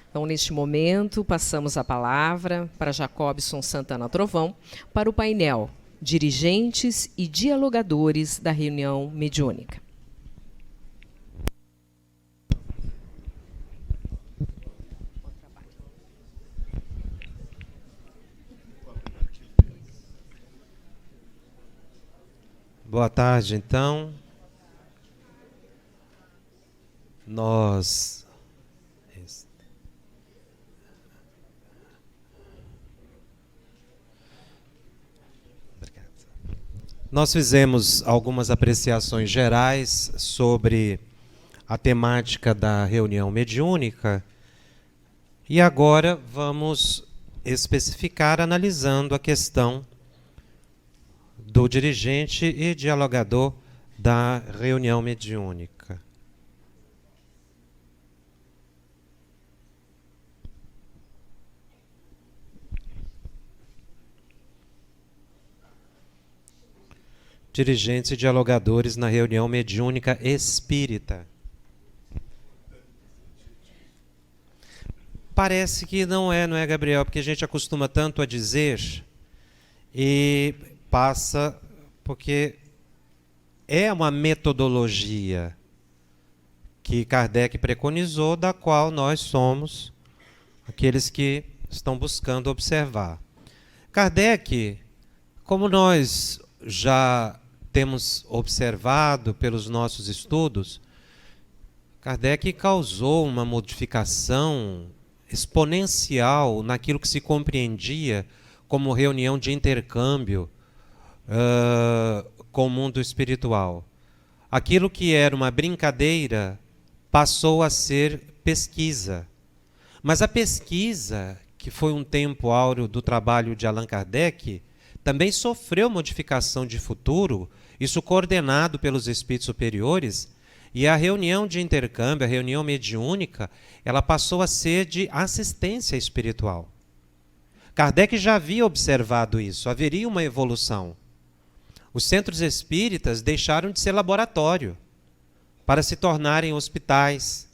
Então, neste momento, passamos a palavra para Jacobson Santana Trovão, para o painel Dirigentes e Dialogadores da Reunião Mediúnica. Boa tarde, então. Nós fizemos algumas apreciações gerais sobre a temática da reunião mediúnica e agora vamos especificar analisando a questão do dirigente e dialogador da reunião mediúnica. Dirigentes e dialogadores na reunião mediúnica espírita. Parece que não é, Gabriel? Porque a gente acostuma tanto a dizer e passa porque é uma metodologia que Kardec preconizou, da qual nós somos aqueles que estão buscando observar. Kardec, como nós já temos observado pelos nossos estudos, Kardec causou uma modificação exponencial naquilo que se compreendia como reunião de intercâmbio com o mundo espiritual. Aquilo que era uma brincadeira passou a ser pesquisa. Mas a pesquisa, que foi um tempo áureo do trabalho de Allan Kardec, também sofreu modificação de futuro, isso coordenado pelos espíritos superiores, e a reunião de intercâmbio, a reunião mediúnica, ela passou a ser de assistência espiritual. Kardec já havia observado isso, haveria uma evolução. Os centros espíritas deixaram de ser laboratório para se tornarem hospitais,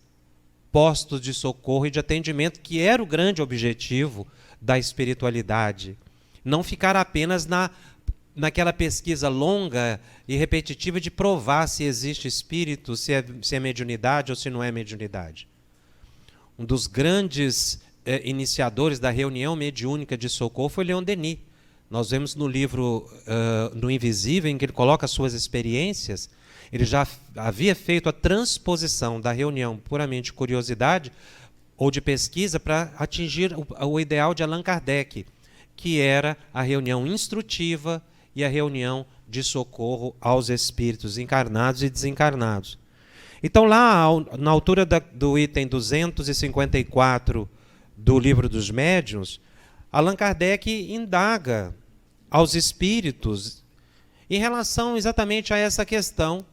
postos de socorro e de atendimento, que era o grande objetivo da espiritualidade. Não ficar apenas naquela pesquisa longa e repetitiva de provar se existe espírito, se é mediunidade ou se não é mediunidade. Um dos grandes iniciadores da reunião mediúnica de socorro foi Leon Denis. Nós vemos no livro No Invisível, em que ele coloca as suas experiências, ele já havia feito a transposição da reunião puramente de curiosidade ou de pesquisa para atingir o ideal de Allan Kardec, que era a reunião instrutiva e a reunião de socorro aos espíritos encarnados e desencarnados. Então, lá, na altura do item 254 do Livro dos Médiuns, Allan Kardec indaga aos espíritos em relação exatamente a essa questão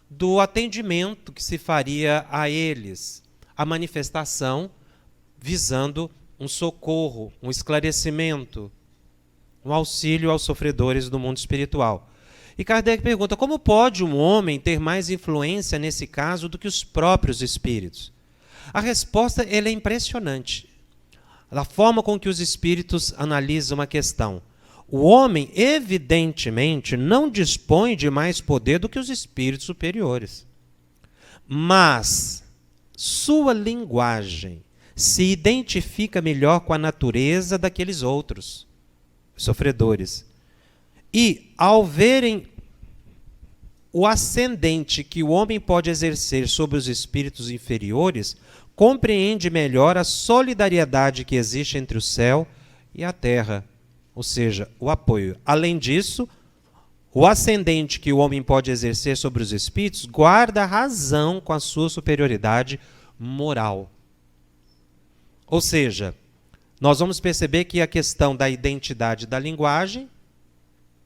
do atendimento que se faria a eles, a manifestação visando um socorro, um esclarecimento, um auxílio aos sofredores do mundo espiritual. E Kardec pergunta, como pode um homem ter mais influência nesse caso do que os próprios espíritos? A resposta ela é impressionante. A forma com que os espíritos analisam a questão. O homem, evidentemente, não dispõe de mais poder do que os espíritos superiores. Mas sua linguagem se identifica melhor com a natureza daqueles outros sofredores. E, ao verem o ascendente que o homem pode exercer sobre os espíritos inferiores, compreende melhor a solidariedade que existe entre o céu e a terra, ou seja, o apoio. Além disso, o ascendente que o homem pode exercer sobre os espíritos guarda razão com a sua superioridade moral. Ou seja, nós vamos perceber que a questão da identidade da linguagem,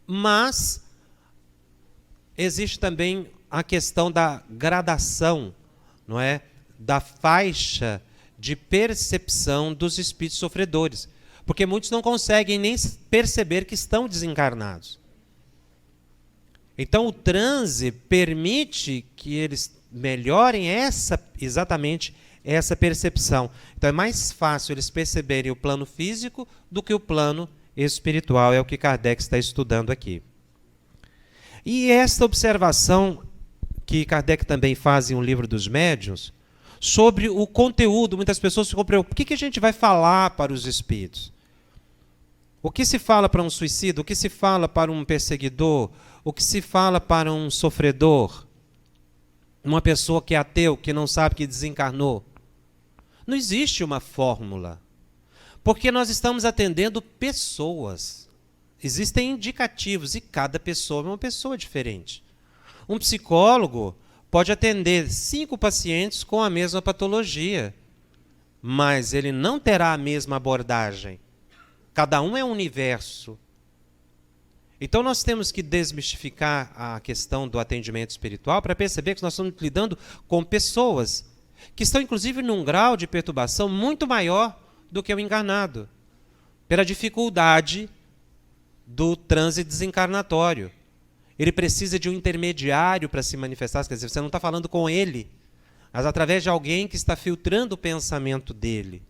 mas existe também a questão da gradação, não é? Da faixa de percepção dos espíritos sofredores. Porque muitos não conseguem nem perceber que estão desencarnados. Então, o transe permite que eles melhorem exatamente essa percepção. Então é mais fácil eles perceberem o plano físico do que o plano espiritual, é o que Kardec está estudando aqui. E esta observação que Kardec também faz em um livro dos médiuns, sobre o conteúdo, muitas pessoas ficam preocupadas, o que a gente vai falar para os espíritos? O que se fala para um suicida? O que se fala para um perseguidor? O que se fala para um sofredor? Uma pessoa que é ateu, que não sabe que desencarnou? Não existe uma fórmula, porque nós estamos atendendo pessoas. Existem indicativos e cada pessoa é uma pessoa diferente. Um psicólogo pode atender 5 pacientes com a mesma patologia, mas ele não terá a mesma abordagem. Cada um é um universo. Então nós temos que desmistificar a questão do atendimento espiritual para perceber que nós estamos lidando com pessoas que estão inclusive num grau de perturbação muito maior do que o encarnado, pela dificuldade do transe desencarnatório. Ele precisa de um intermediário para se manifestar, quer dizer, você não está falando com ele, mas através de alguém que está filtrando o pensamento dele.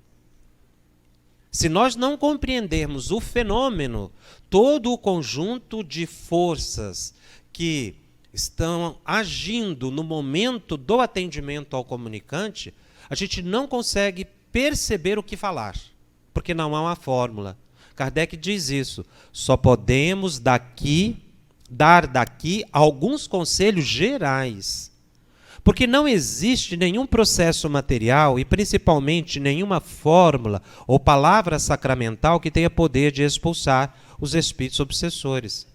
Se nós não compreendermos o fenômeno, todo o conjunto de forças que estão agindo no momento do atendimento ao comunicante, a gente não consegue perceber o que falar, porque não há uma fórmula. Kardec diz isso, só podemos dar daqui alguns conselhos gerais, porque não existe nenhum processo material e principalmente nenhuma fórmula ou palavra sacramental que tenha poder de expulsar os espíritos obsessores.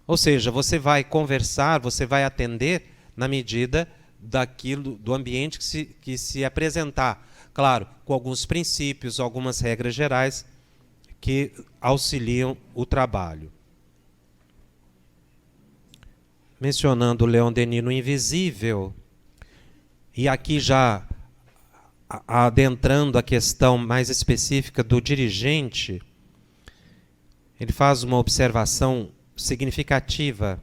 Ou seja, você vai conversar, você vai atender na medida daquilo, do ambiente que se apresentar. Claro, com alguns princípios, algumas regras gerais que auxiliam o trabalho. Mencionando Leon Denis no Invisível, e aqui já adentrando a questão mais específica do dirigente, ele faz uma observação significativa.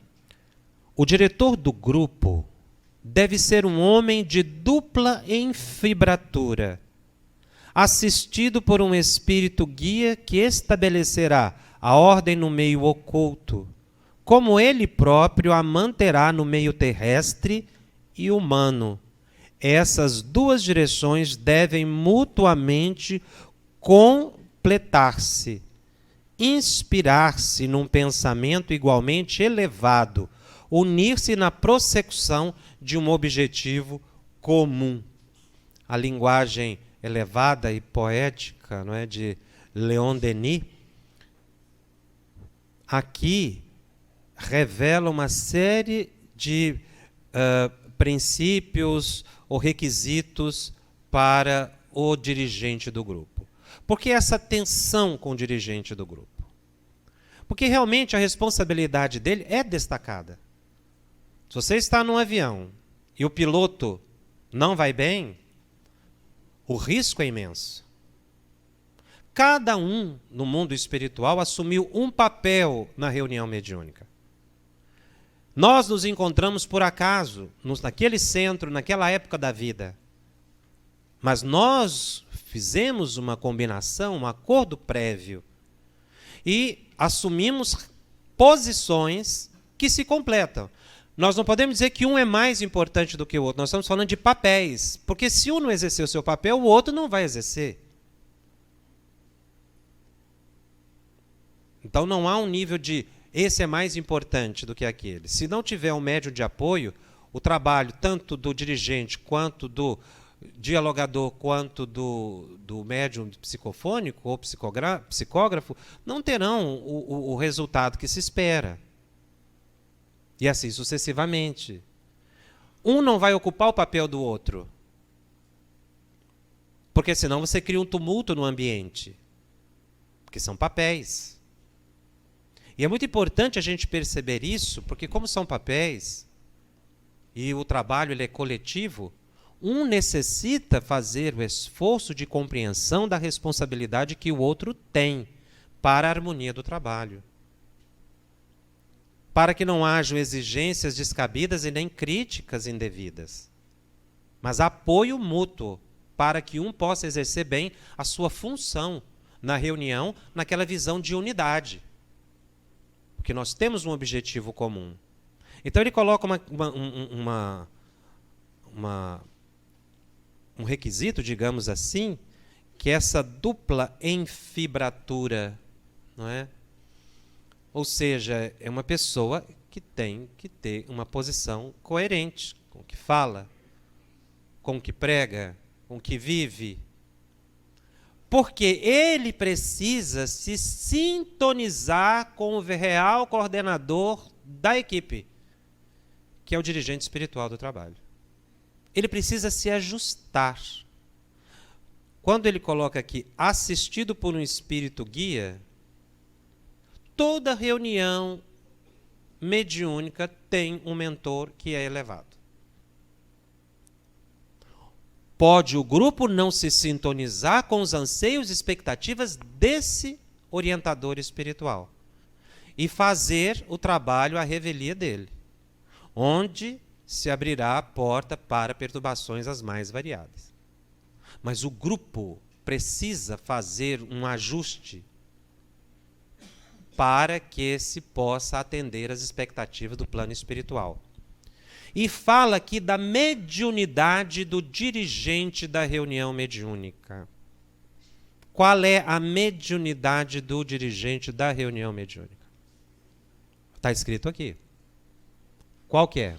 O diretor do grupo deve ser um homem de dupla enfibratura, assistido por um espírito guia que estabelecerá a ordem no meio oculto, como ele próprio a manterá no meio terrestre e humano. Essas duas direções devem mutuamente completar-se, inspirar-se num pensamento igualmente elevado, unir-se na prossecução de um objetivo comum. A linguagem elevada e poética, não é, de Leon Denis, aqui revela uma série de princípios ou requisitos para o dirigente do grupo. Por que essa tensão com o dirigente do grupo? Porque realmente a responsabilidade dele é destacada. Se você está num avião e o piloto não vai bem, o risco é imenso. Cada um no mundo espiritual assumiu um papel na reunião mediúnica. Nós nos encontramos por acaso, naquele centro, naquela época da vida. Mas nós fizemos uma combinação, um acordo prévio. E assumimos posições que se completam. Nós não podemos dizer que um é mais importante do que o outro. Nós estamos falando de papéis. Porque se um não exercer o seu papel, o outro não vai exercer. Então não há um nível de esse é mais importante do que aquele. Se não tiver um médium de apoio, o trabalho tanto do dirigente, quanto do dialogador, quanto do médium psicofônico ou psicógrafo, não terão o resultado que se espera. E assim sucessivamente. Um não vai ocupar o papel do outro. Porque senão você cria um tumulto no ambiente. Porque são papéis. E é muito importante a gente perceber isso, porque como são papéis, e o trabalho ele é coletivo, um necessita fazer o esforço de compreensão da responsabilidade que o outro tem para a harmonia do trabalho. Para que não hajam exigências descabidas e nem críticas indevidas. mas apoio mútuo para que um possa exercer bem a sua função na reunião, naquela visão de unidade. Porque nós temos um objetivo comum. Então ele coloca um requisito, digamos assim, que é essa dupla enfibratura, não é? Ou seja, é uma pessoa que tem que ter uma posição coerente com o que fala, com o que prega, com o que vive. Porque ele precisa se sintonizar com o real coordenador da equipe, que é o dirigente espiritual do trabalho. Ele precisa se ajustar. Quando ele coloca aqui, assistido por um espírito guia, toda reunião mediúnica tem um mentor que é elevado. Pode o grupo não se sintonizar com os anseios e expectativas desse orientador espiritual e fazer o trabalho à revelia dele, onde se abrirá a porta para perturbações as mais variadas. Mas o grupo precisa fazer um ajuste para que se possa atender às expectativas do plano espiritual. E fala aqui da mediunidade do dirigente da reunião mediúnica. Qual é a mediunidade do dirigente da reunião mediúnica? Está escrito aqui. Qual que é?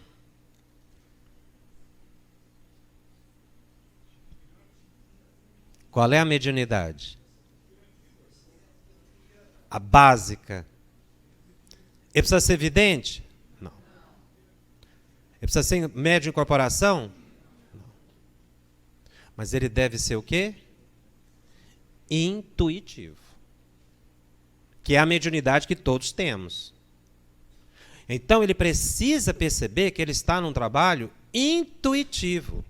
Qual é a mediunidade? A básica. Ele precisa ser vidente? Não. Ele precisa ser médium em corporação? Não. Mas ele deve ser o quê? Intuitivo. Que é a mediunidade que todos temos. Então ele precisa perceber que ele está num trabalho intuitivo.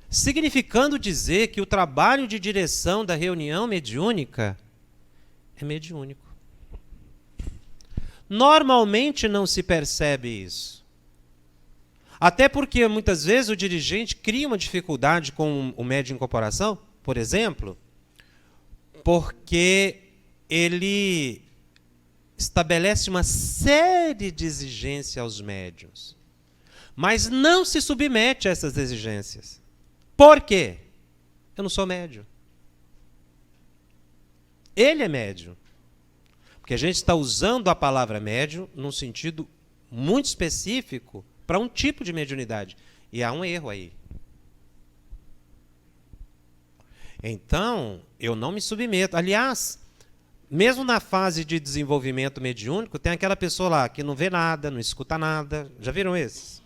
Significando dizer que o trabalho de direção da reunião mediúnica é mediúnico. Normalmente não se percebe isso. Até porque muitas vezes o dirigente cria uma dificuldade com o médium em corporação, por exemplo, porque ele estabelece uma série de exigências aos médiuns, mas não se submete a essas exigências. Por quê? Eu não sou médium. Ele é médium. Porque a gente está usando a palavra médium num sentido muito específico para um tipo de mediunidade. E há um erro aí. Então, eu não me submeto. Aliás, mesmo na fase de desenvolvimento mediúnico, tem aquela pessoa lá que não vê nada, não escuta nada. Já viram esses?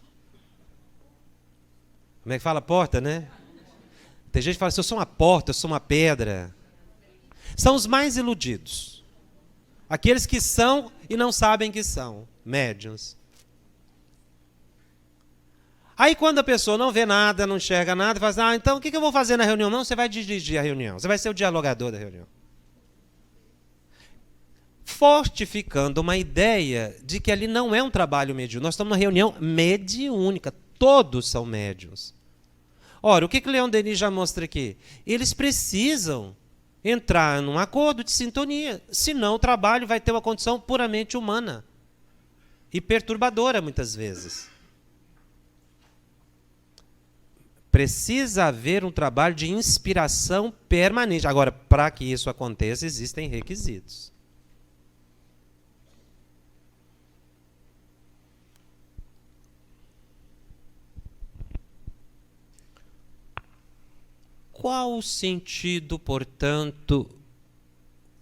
Como é que fala? Porta, né? Tem gente que fala assim, eu sou uma porta, eu sou uma pedra. São os mais iludidos. Aqueles que são e não sabem que são médiuns. Aí quando a pessoa não vê nada, não enxerga nada, fala assim, então o que eu vou fazer na reunião? Não, você vai dirigir a reunião, você vai ser o dialogador da reunião. Fortificando uma ideia de que ali não é um trabalho mediúnico. Nós estamos numa reunião mediúnica, todos são médiuns. Ora, o que Leon Denis já mostra aqui? Eles precisam entrar num acordo de sintonia, senão o trabalho vai ter uma condição puramente humana e perturbadora muitas vezes. Precisa haver um trabalho de inspiração permanente. Agora, para que isso aconteça, existem requisitos. Qual o sentido, portanto,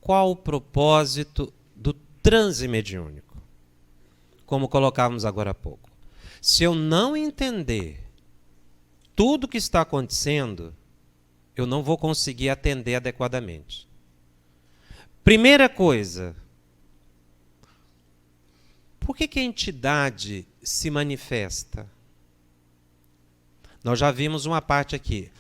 qual o propósito do transe mediúnico? Como colocávamos agora há pouco. Se eu não entender tudo o que está acontecendo, eu não vou conseguir atender adequadamente. Primeira coisa, por que a entidade se manifesta? Nós já vimos uma parte aqui.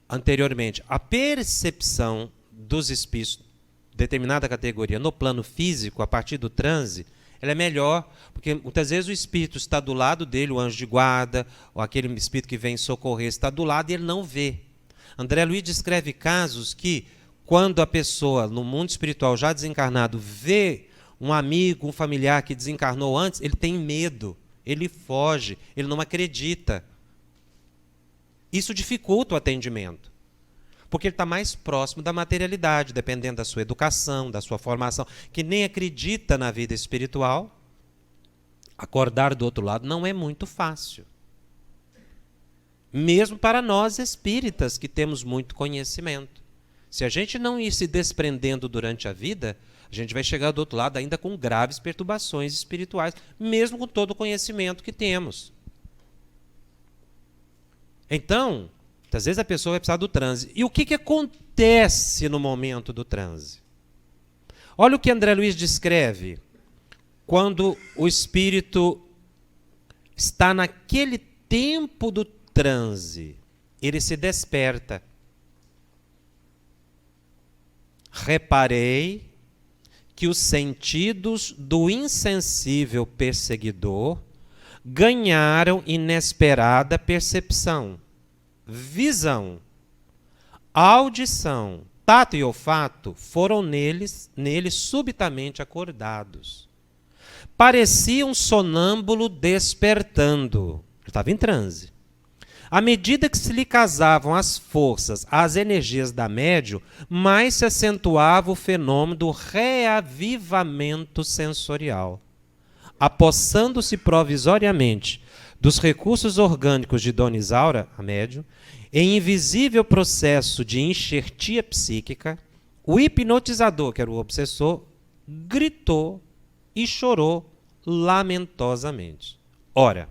Anteriormente, a percepção dos espíritos de determinada categoria no plano físico, a partir do transe, ela é melhor, porque muitas vezes o espírito está do lado dele, o anjo de guarda, ou aquele espírito que vem socorrer está do lado e ele não vê. André Luiz descreve casos que, quando a pessoa, no mundo espiritual já desencarnado, vê um amigo, um familiar que desencarnou antes, ele tem medo, ele foge, ele não acredita. Isso dificulta o atendimento, porque ele está mais próximo da materialidade, dependendo da sua educação, da sua formação, que nem acredita na vida espiritual. Acordar do outro lado não é muito fácil. Mesmo para nós espíritas, que temos muito conhecimento. Se a gente não ir se desprendendo durante a vida, a gente vai chegar do outro lado ainda com graves perturbações espirituais, mesmo com todo o conhecimento que temos. Então, às vezes a pessoa vai precisar do transe. E o que acontece no momento do transe? Olha o que André Luiz descreve quando o espírito está naquele tempo do transe. Ele se desperta. Reparei que os sentidos do insensível perseguidor ganharam inesperada percepção, visão, audição, tato e olfato foram neles subitamente acordados. Parecia um sonâmbulo despertando. Ele estava em transe. À medida que se lhe casavam as forças às energias da médium, mais se acentuava o fenômeno do reavivamento sensorial. Apossando-se provisoriamente dos recursos orgânicos de Dona Isaura, a médium, em invisível processo de enxertia psíquica, o hipnotizador, que era o obsessor, gritou e chorou lamentosamente. Ora,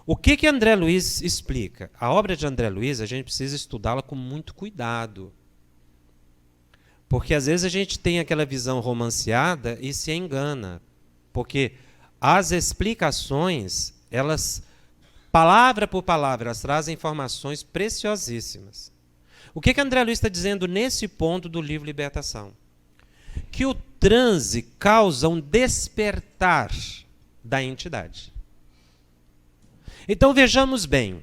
o que André Luiz explica? A obra de André Luiz, a gente precisa estudá-la com muito cuidado. Porque às vezes a gente tem aquela visão romanceada e se engana. Porque as explicações, elas, palavra por palavra, elas trazem informações preciosíssimas. O que André Luiz está dizendo nesse ponto do livro Libertação? Que o transe causa um despertar da entidade. Então vejamos bem,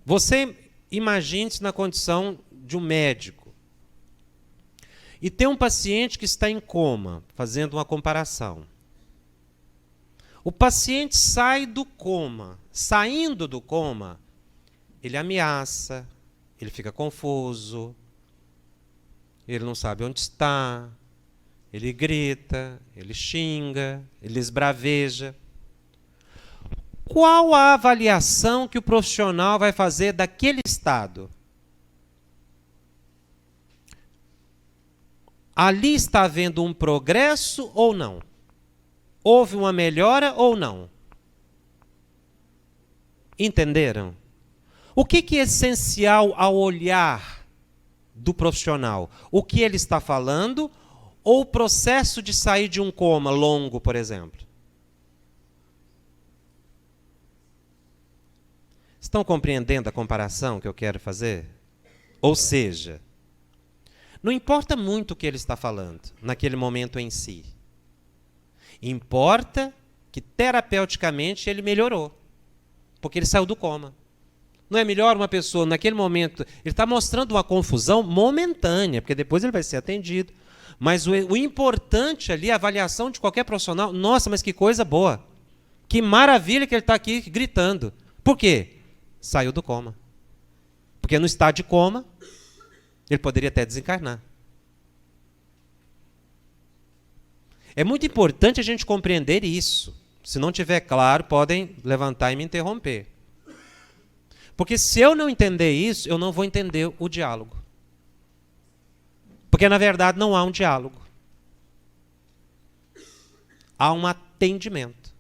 você imagine-se na condição de um médico e tem um paciente que está em coma, fazendo uma comparação. O paciente sai do coma, saindo do coma, ele ameaça, ele fica confuso, ele não sabe onde está, ele grita, ele xinga, ele esbraveja. Qual a avaliação que o profissional vai fazer daquele estado? Ali está havendo um progresso ou não? Houve uma melhora ou não? Entenderam? O que é essencial ao olhar do profissional? O que ele está falando ou o processo de sair de um coma longo, por exemplo? Estão compreendendo a comparação que eu quero fazer? Ou seja, não importa muito o que ele está falando naquele momento em si. Importa que terapeuticamente ele melhorou, porque ele saiu do coma. Não é melhor uma pessoa, naquele momento, ele está mostrando uma confusão momentânea, porque depois ele vai ser atendido. Mas o importante ali, a avaliação de qualquer profissional, nossa, mas que coisa boa. Que maravilha que ele está aqui gritando. Por quê? Saiu do coma. Porque no estado de coma, ele poderia até desencarnar. É muito importante a gente compreender isso. Se não tiver claro, podem levantar e me interromper. Porque se eu não entender isso, eu não vou entender o diálogo. Porque, na verdade, não há um diálogo. Há um atendimento.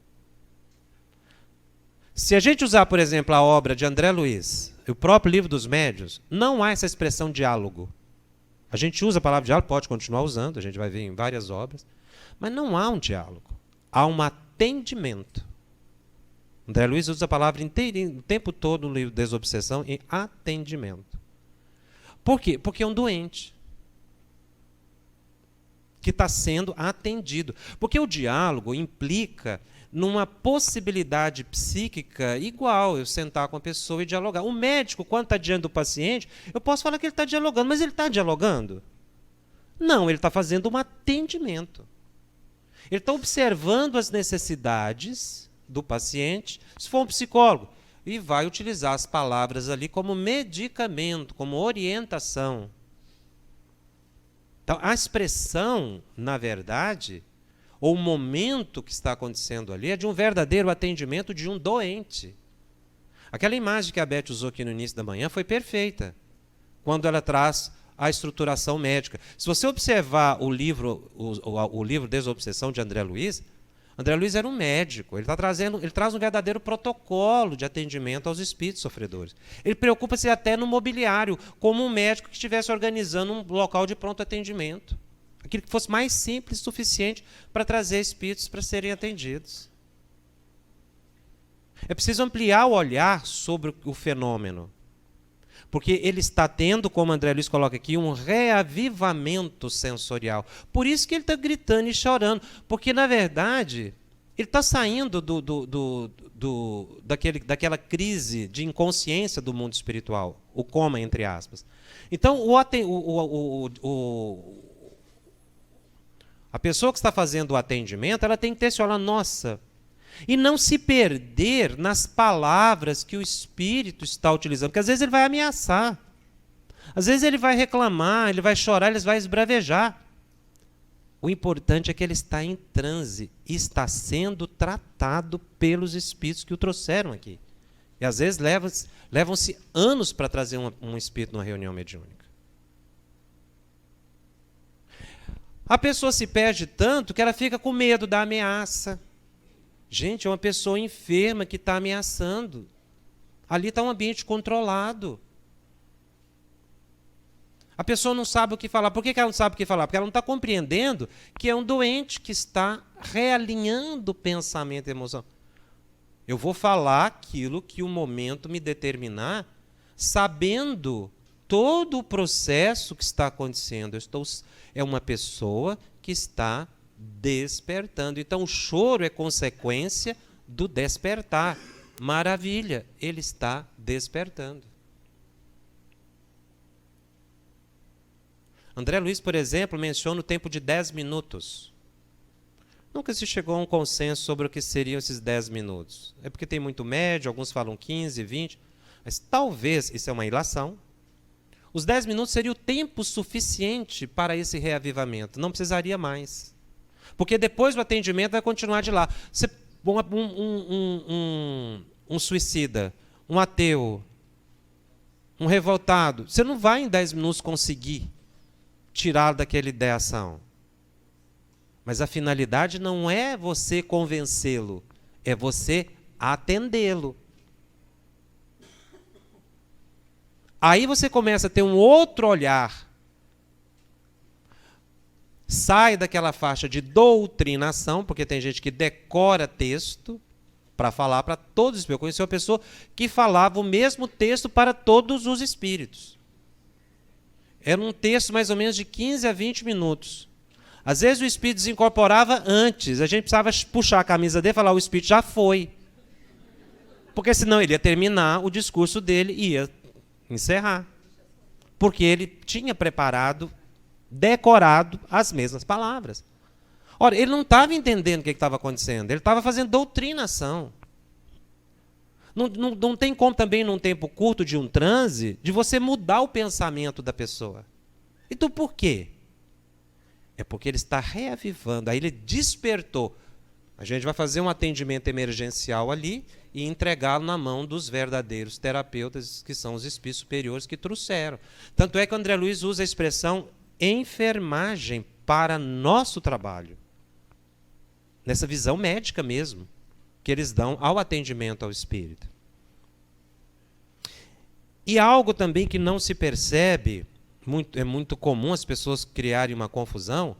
Se a gente usar, por exemplo, a obra de André Luiz, o próprio Livro dos Médiuns, não há essa expressão diálogo. A gente usa a palavra diálogo, pode continuar usando, a gente vai ver em várias obras, mas não há um diálogo. Há um atendimento. André Luiz usa a palavra o tempo todo no livro Desobsessão em atendimento. Por quê? Porque é um doente que está sendo atendido. Porque o diálogo implica numa possibilidade psíquica igual, eu sentar com a pessoa e dialogar. O médico, quando está diante do paciente, eu posso falar que ele está dialogando, mas ele está dialogando? Não, ele está fazendo um atendimento. Ele está observando as necessidades do paciente, se for um psicólogo, e vai utilizar as palavras ali como medicamento, como orientação. Então, a expressão, na verdade, ou o momento que está acontecendo ali, é de um verdadeiro atendimento de um doente. Aquela imagem que a Beth usou aqui no início da manhã foi perfeita, quando ela traz a estruturação médica. Se você observar o livro Desobsessão, de André Luiz era um médico, ele traz um verdadeiro protocolo de atendimento aos espíritos sofredores. Ele preocupa-se até no mobiliário, como um médico que estivesse organizando um local de pronto atendimento. Aquilo que fosse mais simples o suficiente para trazer espíritos para serem atendidos. É preciso ampliar o olhar sobre o fenômeno, porque ele está tendo, como André Luiz coloca aqui, um reavivamento sensorial. Por isso que ele está gritando e chorando, porque, na verdade, ele está saindo daquela crise de inconsciência do mundo espiritual, o coma, entre aspas. Então, a pessoa que está fazendo o atendimento, ela tem que ter esse olhar, nossa, e não se perder nas palavras que o espírito está utilizando, porque às vezes ele vai ameaçar, às vezes ele vai reclamar, ele vai chorar, ele vai esbravejar. O importante é que ele está em transe e está sendo tratado pelos espíritos que o trouxeram aqui. E às vezes levam-se anos para trazer um espírito numa reunião mediúnica. A pessoa se perde tanto que ela fica com medo da ameaça. Gente, é uma pessoa enferma que está ameaçando. Ali está um ambiente controlado. A pessoa não sabe o que falar. Por que ela não sabe o que falar? Porque ela não está compreendendo que é um doente que está realinhando o pensamento e a emoção. Eu vou falar aquilo que o momento me determinar, sabendo todo o processo que está acontecendo. É uma pessoa que está despertando. Então, o choro é consequência do despertar. Maravilha, ele está despertando. André Luiz, por exemplo, menciona o tempo de 10 minutos. Nunca se chegou a um consenso sobre o que seriam esses 10 minutos. É porque tem muito médio, alguns falam 15, 20, mas talvez, isso é uma ilação, os 10 minutos seria o tempo suficiente para esse reavivamento, não precisaria mais. Porque depois do atendimento vai continuar de lá. Um suicida, um ateu, um revoltado, você não vai em 10 minutos conseguir tirá-lo daquela ideação. Mas a finalidade não é você convencê-lo, é você atendê-lo. Aí você começa a ter um outro olhar. Sai daquela faixa de doutrinação, porque tem gente que decora texto para falar para todos os espíritos. Eu conheci uma pessoa que falava o mesmo texto para todos os espíritos. Era um texto mais ou menos de 15 a 20 minutos. Às vezes o espírito desincorporava antes. A gente precisava puxar a camisa dele e falar, o espírito já foi. Porque senão ele ia terminar o discurso dele e ia encerrar. Porque ele tinha preparado, decorado as mesmas palavras. Ora, ele não estava entendendo o que estava acontecendo. Ele estava fazendo doutrinação. Não tem como também, num tempo curto de um transe, de você mudar o pensamento da pessoa. Então, por quê? É porque ele está reavivando. Aí ele despertou. A gente vai fazer um atendimento emergencial ali e entregá-lo na mão dos verdadeiros terapeutas, que são os espíritos superiores que trouxeram. Tanto é que o André Luiz usa a expressão enfermagem para nosso trabalho. Nessa visão médica mesmo, que eles dão ao atendimento ao espírito. E algo também que não se percebe, é muito comum as pessoas criarem uma confusão,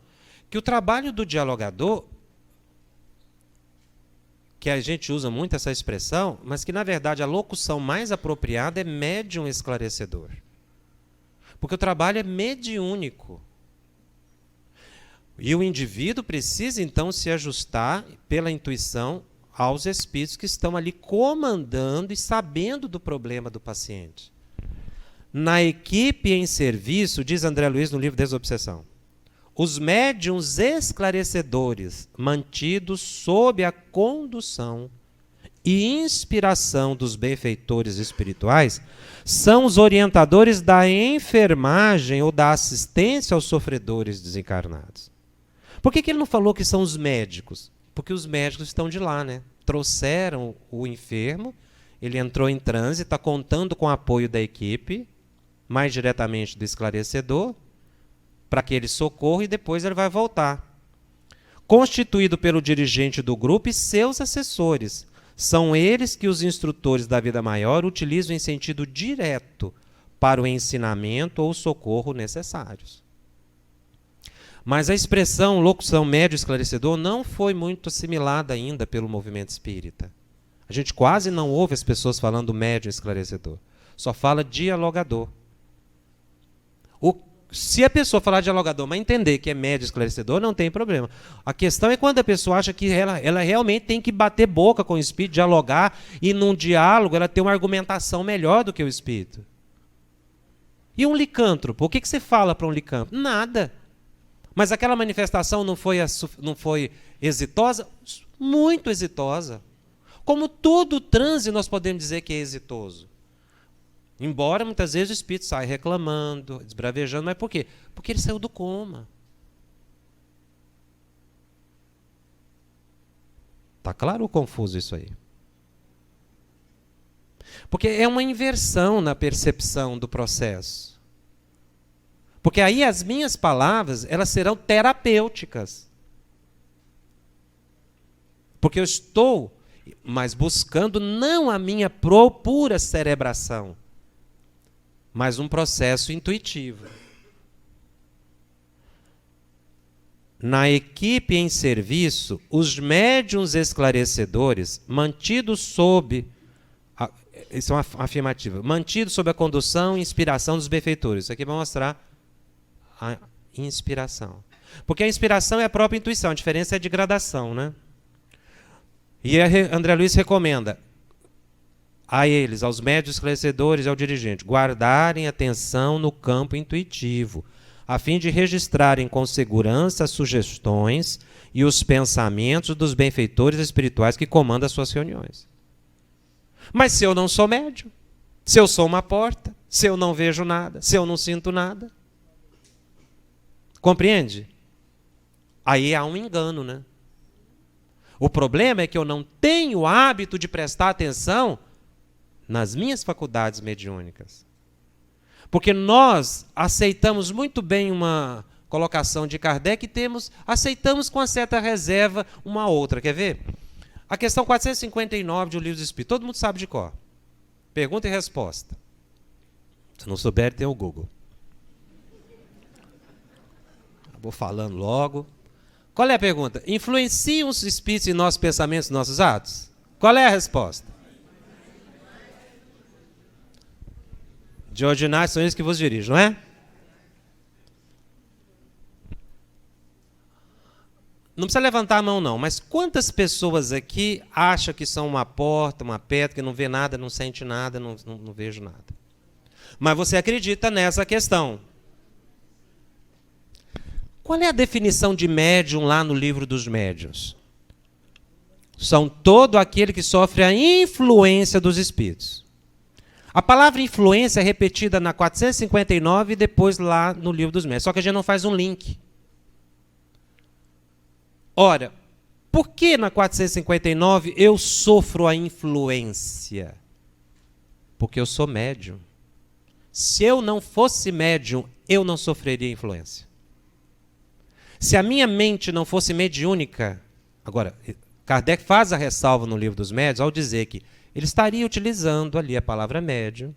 que o trabalho do dialogador, que a gente usa muito essa expressão, mas que na verdade a locução mais apropriada é médium esclarecedor. Porque o trabalho é mediúnico. E o indivíduo precisa, então, se ajustar pela intuição aos espíritos que estão ali comandando e sabendo do problema do paciente. Na equipe em serviço, diz André Luiz no livro Desobsessão, os médiuns esclarecedores, mantidos sob a condução e inspiração dos benfeitores espirituais, são os orientadores da enfermagem ou da assistência aos sofredores desencarnados. Por que ele não falou que são os médicos? Porque os médicos estão de lá, né? Trouxeram o enfermo, ele entrou em transe, está contando com o apoio da equipe, mais diretamente do esclarecedor, para que ele socorra e depois ele vai voltar. Constituído pelo dirigente do grupo e seus assessores. São eles que os instrutores da vida maior utilizam em sentido direto para o ensinamento ou socorro necessários. Mas a expressão locução médio esclarecedor não foi muito assimilada ainda pelo movimento espírita. A gente quase não ouve as pessoas falando médio esclarecedor. Só fala dialogador. Se a pessoa falar dialogador, mas entender que é médio esclarecedor, não tem problema. A questão é quando a pessoa acha que ela realmente tem que bater boca com o espírito, dialogar, e num diálogo ela tem uma argumentação melhor do que o espírito. E um licântropo? O que você fala para um licântropo? Nada. Mas aquela manifestação não foi exitosa? Muito exitosa. Como todo transe nós podemos dizer que é exitoso. Embora muitas vezes o espírito saia reclamando, desbravejando, mas por quê? Porque ele saiu do coma. Está claro ou confuso isso aí? Porque é uma inversão na percepção do processo. Porque aí as minhas palavras, elas serão terapêuticas. Porque eu estou, mas buscando não a minha pura cerebração, mas um processo intuitivo. Na equipe em serviço, os médiuns esclarecedores, mantidos sob... Isso é uma afirmativa. Mantidos sob a condução e inspiração dos benfeitores. Isso aqui vai mostrar a inspiração. Porque a inspiração é a própria intuição, a diferença é de gradação, né? E André Luiz recomenda a eles, aos médiuns esclarecedores e ao dirigente, guardarem atenção no campo intuitivo, a fim de registrarem com segurança as sugestões e os pensamentos dos benfeitores espirituais que comandam as suas reuniões. Mas se eu não sou médium, se eu sou uma porta, se eu não vejo nada, se eu não sinto nada, compreende? Aí há um engano, né? O problema é que eu não tenho o hábito de prestar atenção nas minhas faculdades mediúnicas. Porque nós aceitamos muito bem uma colocação de Kardec e aceitamos com uma certa reserva uma outra. Quer ver? A questão 459 de O Livro dos Espíritos. Todo mundo sabe de cor. Pergunta e resposta. Se não souber, tem o Google. Vou falando logo. Qual é a pergunta? Influenciam os espíritos em nossos pensamentos e nossos atos? Qual é a resposta? De ordinário são eles que vos dirigem, não é? Não precisa levantar a mão, não, mas quantas pessoas aqui acham que são uma porta, uma pedra, que não vê nada, não sente nada, não vejo nada? Mas você acredita nessa questão. Qual é a definição de médium lá no Livro dos Médiuns? São todo aquele que sofre a influência dos espíritos. A palavra influência é repetida na 459 e depois lá no Livro dos Médiuns. Só que a gente não faz um link. Ora, por que na 459 eu sofro a influência? Porque eu sou médium. Se eu não fosse médium, eu não sofreria influência. Se a minha mente não fosse mediúnica... Agora, Kardec faz a ressalva no Livro dos Médiuns ao dizer que ele estaria utilizando ali a palavra médium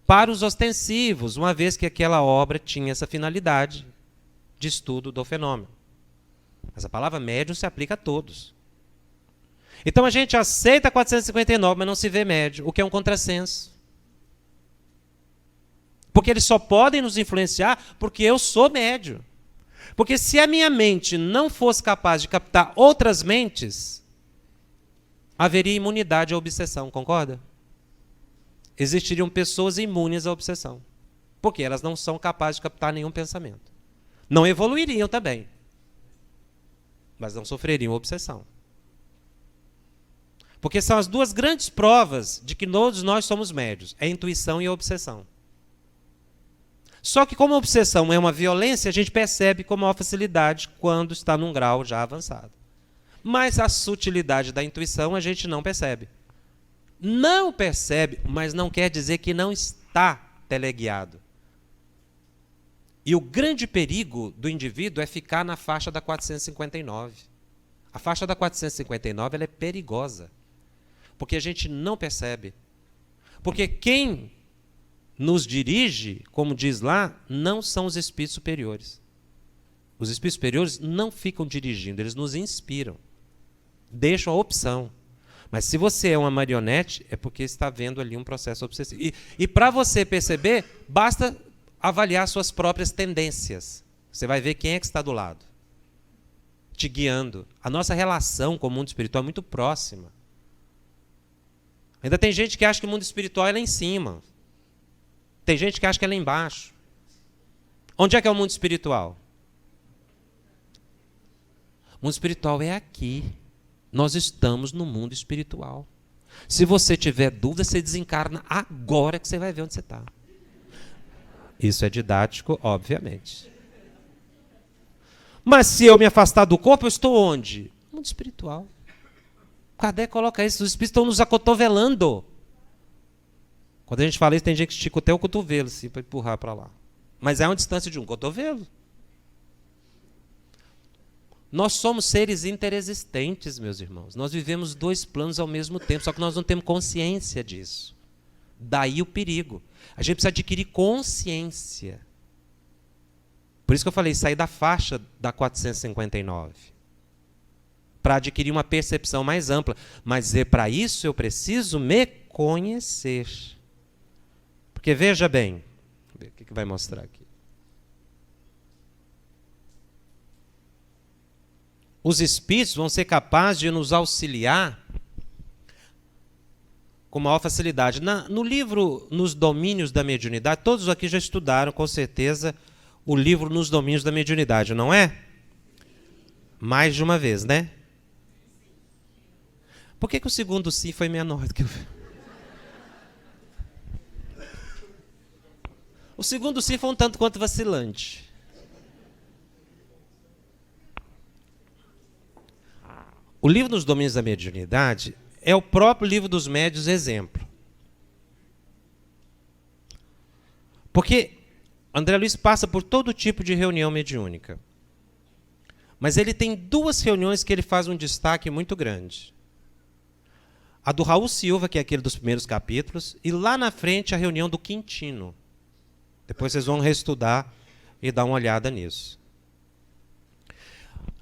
para os ostensivos, uma vez que aquela obra tinha essa finalidade de estudo do fenômeno. Mas a palavra médium se aplica a todos. Então a gente aceita 459, mas não se vê médium, o que é um contrassenso. Porque eles só podem nos influenciar porque eu sou médium. Porque se a minha mente não fosse capaz de captar outras mentes, haveria imunidade à obsessão, concorda? Existiriam pessoas imunes à obsessão, porque elas não são capazes de captar nenhum pensamento. Não evoluiriam também, mas não sofreriam obsessão. Porque são as duas grandes provas de que todos nós somos médios, a intuição e a obsessão. Só que como a obsessão é uma violência, a gente percebe com maior facilidade quando está num grau já avançado. Mas a sutilidade da intuição a gente não percebe. Não percebe, mas não quer dizer que não está teleguiado. E o grande perigo do indivíduo é ficar na faixa da 459. A faixa da 459 ela é perigosa, porque a gente não percebe. Porque quem nos dirige, como diz lá, não são os espíritos superiores. Os espíritos superiores não ficam dirigindo, eles nos inspiram. Deixam a opção. Mas se você é uma marionete, é porque está vendo ali um processo obsessivo. E para você perceber, basta avaliar suas próprias tendências. Você vai ver quem é que está do lado, te guiando. A nossa relação com o mundo espiritual é muito próxima. Ainda tem gente que acha que o mundo espiritual é lá em cima. Tem gente que acha que é lá embaixo. Onde é que é o mundo espiritual? O mundo espiritual é aqui. Nós estamos no mundo espiritual. Se você tiver dúvida, você desencarna agora que você vai ver onde você está. Isso é didático, obviamente. Mas se eu me afastar do corpo, eu estou onde? No mundo espiritual. Kardec coloca isso, os espíritos estão nos acotovelando. Quando a gente fala isso, tem gente que estica até o cotovelo, assim, para empurrar para lá. Mas é uma distância de um cotovelo. Nós somos seres interexistentes, meus irmãos. Nós vivemos dois planos ao mesmo tempo, só que nós não temos consciência disso. Daí o perigo. A gente precisa adquirir consciência. Por isso que eu falei, sair da faixa da 459. Para adquirir uma percepção mais ampla. Mas para isso eu preciso me conhecer. Porque veja bem, o que vai mostrar aqui. Os espíritos vão ser capazes de nos auxiliar com maior facilidade. No livro Nos Domínios da Mediunidade, todos aqui já estudaram, com certeza, o livro Nos Domínios da Mediunidade, não é? Mais de uma vez, né? Por que o segundo sim foi menor do que o... O segundo sim foi um tanto quanto vacilante. O livro Nos Domínios da Mediunidade é o próprio livro dos médiuns exemplo. Porque André Luiz passa por todo tipo de reunião mediúnica. Mas ele tem duas reuniões que ele faz um destaque muito grande. A do Raul Silva, que é aquele dos primeiros capítulos, e lá na frente a reunião do Quintino. Depois vocês vão reestudar e dar uma olhada nisso.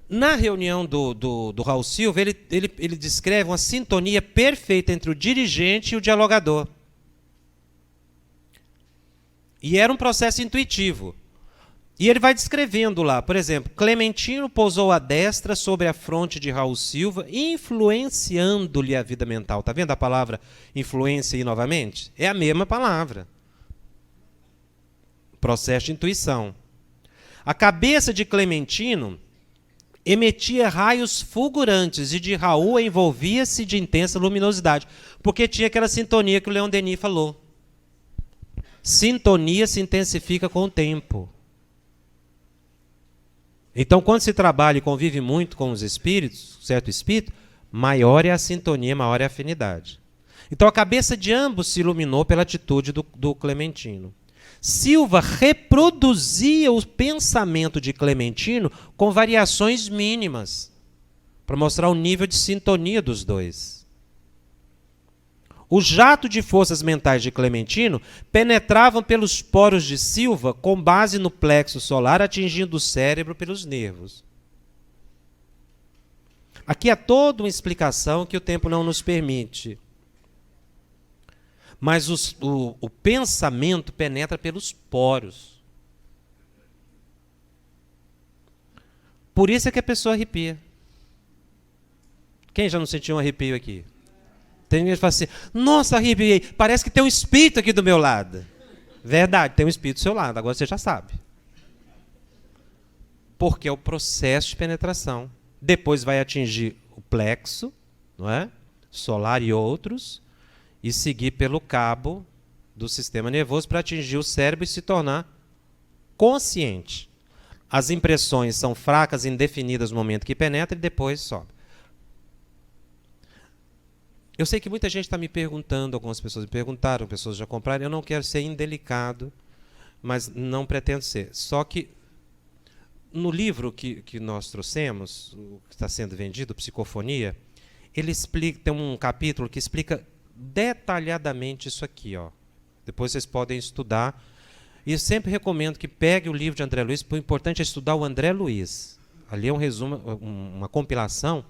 Na reunião do Raul Silva, ele descreve uma sintonia perfeita entre o dirigente e o dialogador. E era um processo intuitivo. E ele vai descrevendo lá, por exemplo, Clementino pousou a destra sobre a fronte de Raul Silva, influenciando-lhe a vida mental. Está vendo a palavra influência aí novamente? É a mesma palavra. Processo de intuição. A cabeça de Clementino emitia raios fulgurantes e de Raul envolvia-se de intensa luminosidade, porque tinha aquela sintonia que o Leon Denis falou. Sintonia se intensifica com o tempo. Então, quando se trabalha e convive muito com os espíritos, certo espírito, maior é a sintonia, maior é a afinidade. Então, a cabeça de ambos se iluminou pela atitude do Clementino. Silva reproduzia o pensamento de Clementino com variações mínimas, para mostrar o nível de sintonia dos dois. O jato de forças mentais de Clementino penetravam pelos poros de Silva com base no plexo solar, atingindo o cérebro pelos nervos. Aqui há toda uma explicação que o tempo não nos permite. Mas o pensamento penetra pelos poros. Por isso é que a pessoa arrepia. Quem já não sentiu um arrepio aqui? Tem gente que fala assim, nossa, arrepiei, parece que tem um espírito aqui do meu lado. Verdade, tem um espírito do seu lado, agora você já sabe. Porque é o processo de penetração. Depois vai atingir o plexo, não é? Solar e outros, e seguir pelo cabo do sistema nervoso para atingir o cérebro e se tornar consciente. As impressões são fracas, indefinidas no momento que penetra e depois sobe. Eu sei que muita gente está me perguntando, algumas pessoas me perguntaram, pessoas já compraram, eu não quero ser indelicado, mas não pretendo ser. Só que no livro que nós trouxemos, o que está sendo vendido, Psicofonia, ele explica, tem um capítulo que explica detalhadamente isso aqui. Ó. Depois vocês podem estudar. E eu sempre recomendo que pegue o livro de André Luiz, porque o importante é estudar o André Luiz. Ali é um resumo, uma compilação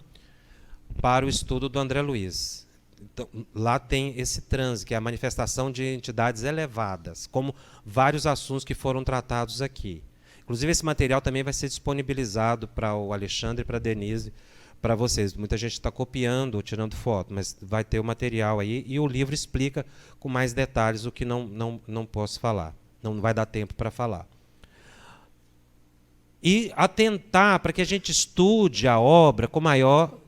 para o estudo do André Luiz. Então, lá tem esse transe, que é a manifestação de entidades elevadas, como vários assuntos que foram tratados aqui. Inclusive, esse material também vai ser disponibilizado para o Alexandre e para a Denise, para vocês. Muita gente está copiando, tirando foto, mas vai ter o material aí, e o livro explica com mais detalhes o que não posso falar. Não vai dar tempo para falar. E atentar para que a gente estude a obra com maior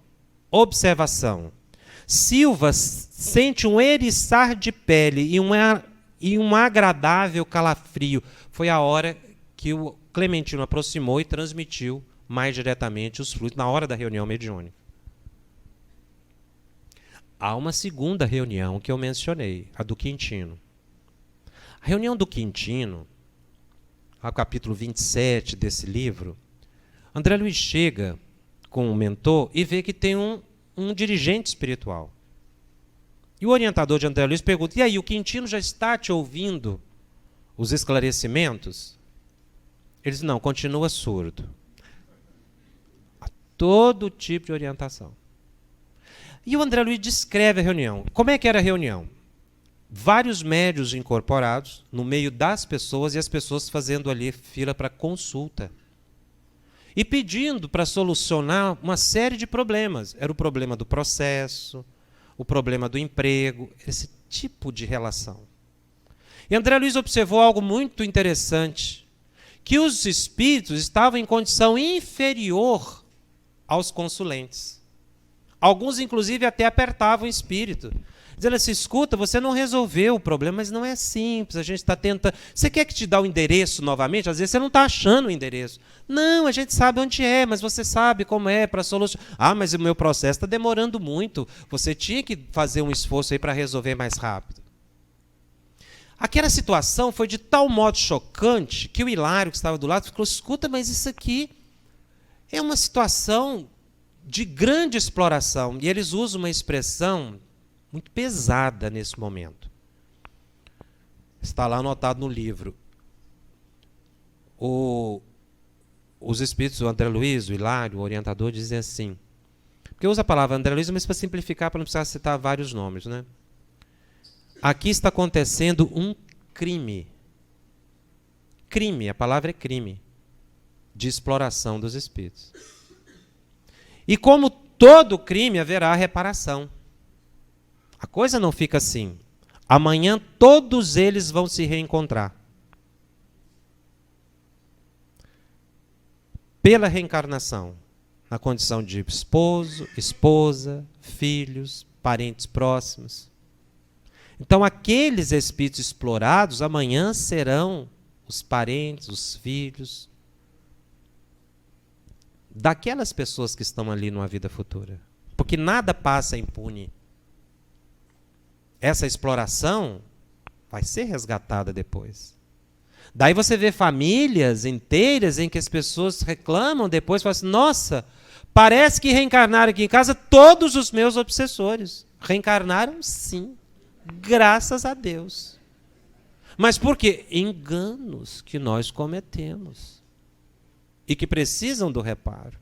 observação. Silva sente um eriçar de pele e um agradável calafrio. Foi a hora que o Clementino aproximou e transmitiu mais diretamente os fluidos na hora da reunião mediúnica. Há uma segunda reunião que eu mencionei, a do Quintino. A reunião do Quintino, ao capítulo 27 desse livro, André Luiz chega com o mentor e vê que tem um dirigente espiritual. E o orientador de André Luiz pergunta, e aí, o Quintino já está te ouvindo os esclarecimentos? Ele diz, não, continua surdo. A todo tipo de orientação. E o André Luiz descreve a reunião. Como é que era a reunião? Vários médiuns incorporados no meio das pessoas e as pessoas fazendo ali fila para consulta. E pedindo para solucionar uma série de problemas. Era o problema do processo, o problema do emprego, esse tipo de relação. E André Luiz observou algo muito interessante, que os espíritos estavam em condição inferior aos consulentes. Alguns, inclusive, até apertavam o espírito, dizendo assim, escuta, você não resolveu o problema, mas não é simples, a gente está tentando... Você quer que te dê o endereço novamente? Às vezes você não está achando o endereço. Não, a gente sabe onde é, mas você sabe como é para solucionar. Ah, mas o meu processo está demorando muito. Você tinha que fazer um esforço aí para resolver mais rápido. Aquela situação foi de tal modo chocante que o Hilário, que estava do lado, falou, escuta, mas isso aqui é uma situação de grande exploração. E eles usam uma expressão muito pesada nesse momento. Está lá anotado no livro. Os espíritos, o André Luiz, o Hilário, o orientador, dizem assim, porque usa a palavra André Luiz, mas para simplificar, para não precisar citar vários nomes, né? Aqui está acontecendo um crime. Crime, a palavra é crime, de exploração dos espíritos. E como todo crime, haverá reparação. A coisa não fica assim. Amanhã todos eles vão se reencontrar. Pela reencarnação, na condição de esposo, esposa, filhos, parentes próximos. Então, aqueles espíritos explorados, amanhã serão os parentes, os filhos, daquelas pessoas que estão ali numa vida futura. Porque nada passa impune. Essa exploração vai ser resgatada depois. Daí você vê famílias inteiras em que as pessoas reclamam depois, falam assim, nossa, parece que reencarnaram aqui em casa todos os meus obsessores. Reencarnaram sim, graças a Deus. Mas por quê? Enganos que nós cometemos e que precisam do reparo.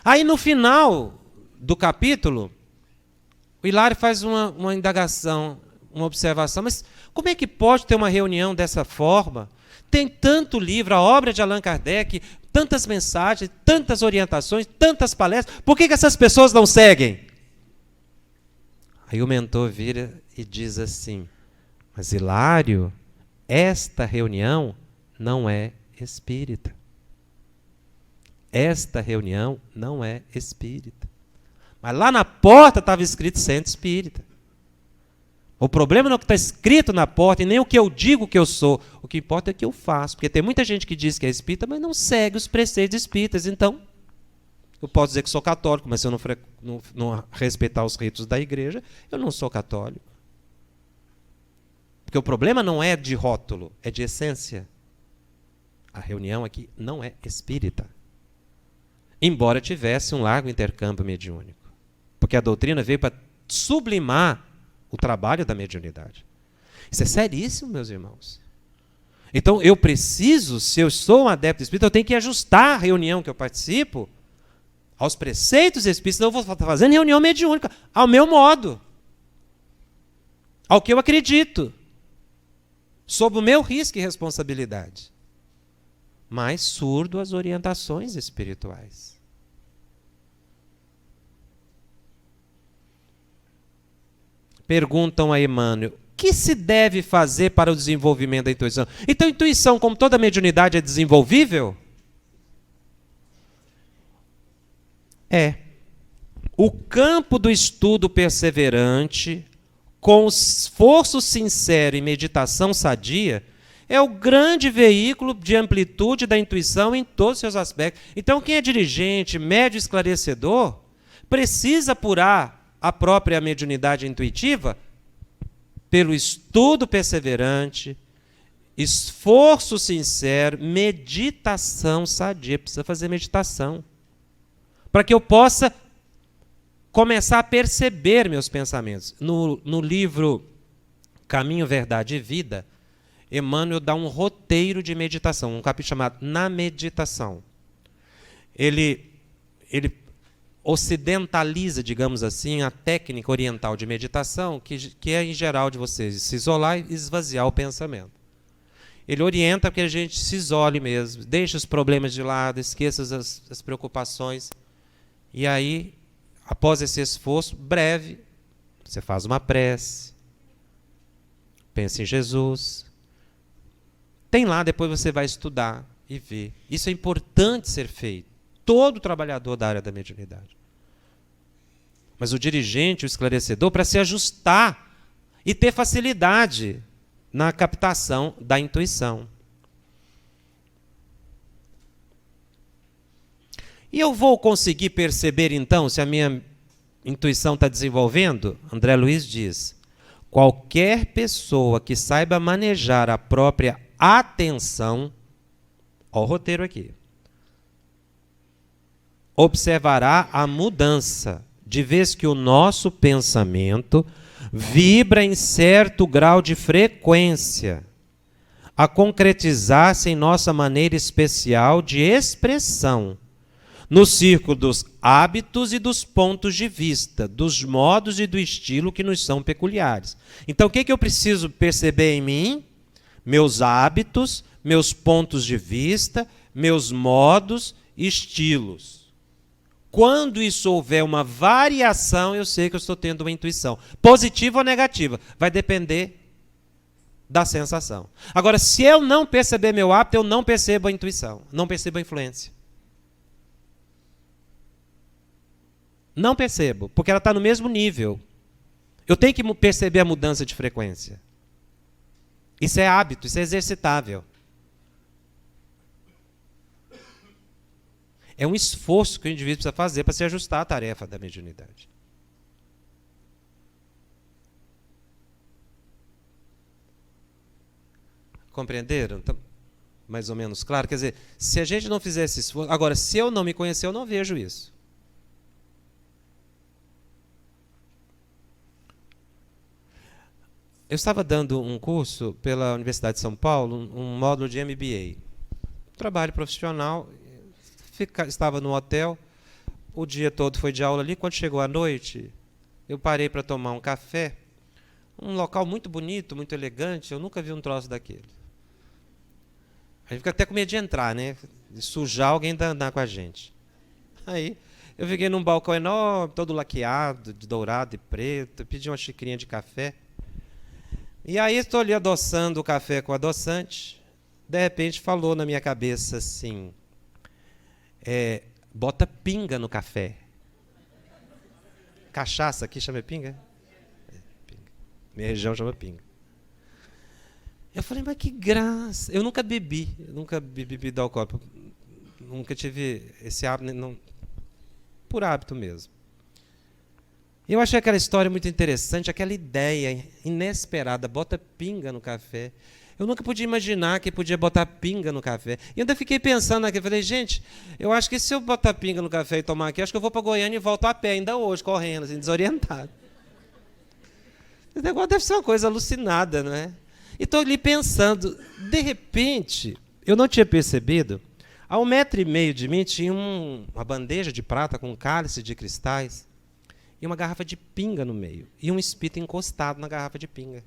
Aí no final do capítulo, o Hilário faz uma indagação, uma observação, mas como é que pode ter uma reunião dessa forma? Tem tanto livro, a obra de Allan Kardec, tantas mensagens, tantas orientações, tantas palestras, por que essas pessoas não seguem? Aí o mentor vira e diz assim: mas Hilário, esta reunião não é espírita. Esta reunião não é espírita. Mas lá na porta estava escrito centro espírita. O problema não é o que está escrito na porta e nem o que eu digo que eu sou. O que importa é o que eu faço. Porque tem muita gente que diz que é espírita, mas não segue os preceitos espíritas. Então, eu posso dizer que sou católico, mas se eu não respeitar os ritos da igreja, eu não sou católico. Porque o problema não é de rótulo, é de essência. A reunião aqui não é espírita. Embora tivesse um largo intercâmbio mediúnico. Porque a doutrina veio para sublimar o trabalho da mediunidade. Isso é seríssimo, meus irmãos. Então, eu preciso, se eu sou um adepto espírita, eu tenho que ajustar a reunião que eu participo aos preceitos espíritas, senão eu vou estar fazendo reunião mediúnica, ao meu modo, ao que eu acredito, sob o meu risco e responsabilidade, mas surdo às orientações espirituais. Perguntam a Emmanuel: o que se deve fazer para o desenvolvimento da intuição? Então, a intuição, como toda mediunidade, é desenvolvível? É. O campo do estudo perseverante, com esforço sincero e meditação sadia, é o grande veículo de amplitude da intuição em todos os seus aspectos. Então, quem é dirigente, médio esclarecedor, precisa apurar a própria mediunidade intuitiva pelo estudo perseverante, esforço sincero, meditação sadia. Precisa fazer meditação. Para que eu possa começar a perceber meus pensamentos. No livro Caminho, Verdade e Vida, Emmanuel dá um roteiro de meditação, um capítulo chamado Na Meditação. Ele ocidentaliza, digamos assim, a técnica oriental de meditação, que é, em geral, de você se isolar e esvaziar o pensamento. Ele orienta que a gente se isole mesmo, deixe os problemas de lado, esqueça as preocupações. E aí, após esse esforço breve, você faz uma prece, pensa em Jesus. Tem lá, depois você vai estudar e ver. Isso é importante ser feito. Todo trabalhador da área da mediunidade. Mas o dirigente, o esclarecedor, para se ajustar e ter facilidade na captação da intuição. E eu vou conseguir perceber, então, se a minha intuição está desenvolvendo? André Luiz diz: qualquer pessoa que saiba manejar a própria atenção, olha o roteiro aqui, observará a mudança, de vez que o nosso pensamento vibra em certo grau de frequência, a concretizar-se em nossa maneira especial de expressão, no círculo dos hábitos e dos pontos de vista, dos modos e do estilo que nos são peculiares. Então, o que eu preciso perceber em mim? Meus hábitos, meus pontos de vista, meus modos e estilos. Quando isso houver uma variação, eu sei que eu estou tendo uma intuição. Positiva ou negativa? Vai depender da sensação. Agora, se eu não perceber meu hábito, eu não percebo a intuição, não percebo a influência. Não percebo, porque ela está no mesmo nível. Eu tenho que perceber a mudança de frequência. Isso é hábito, isso é exercitável. É um esforço que o indivíduo precisa fazer para se ajustar à tarefa da mediunidade. Compreenderam? Tá mais ou menos claro? Quer dizer, se a gente não fizer esse esforço... Agora, se eu não me conhecer, eu não vejo isso. Eu estava dando um curso pela Universidade de São Paulo, um módulo de MBA. Trabalho profissional, estava no hotel, o dia todo foi de aula ali. Quando chegou a noite, eu parei para tomar um café. Um local muito bonito, muito elegante, eu nunca vi um troço daquele. Aí fica até com medo de entrar, né? De sujar alguém danar com a gente. Aí eu fiquei num balcão enorme, todo laqueado, de dourado e preto, pedi uma xicrinha de café. E aí estou ali adoçando o café com adoçante. De repente falou na minha cabeça assim, bota pinga no café. Cachaça aqui chama pinga? Pinga. Minha região chama pinga. Eu falei, mas que graça. Eu nunca bebi bebida alcoólica. Nunca tive esse hábito, não, por hábito mesmo. Eu achei aquela história muito interessante, aquela ideia inesperada, bota pinga no café. Eu nunca podia imaginar que podia botar pinga no café. E ainda fiquei pensando aqui, falei, gente, eu acho que se eu botar pinga no café e tomar aqui, acho que eu vou para Goiânia e volto a pé, ainda hoje, correndo, assim, desorientado. Esse negócio deve ser uma coisa alucinada, não é? E estou ali pensando, de repente, eu não tinha percebido, a 1,5 metro de mim tinha uma bandeja de prata com um cálice de cristais e uma garrafa de pinga no meio, e um espírito encostado na garrafa de pinga.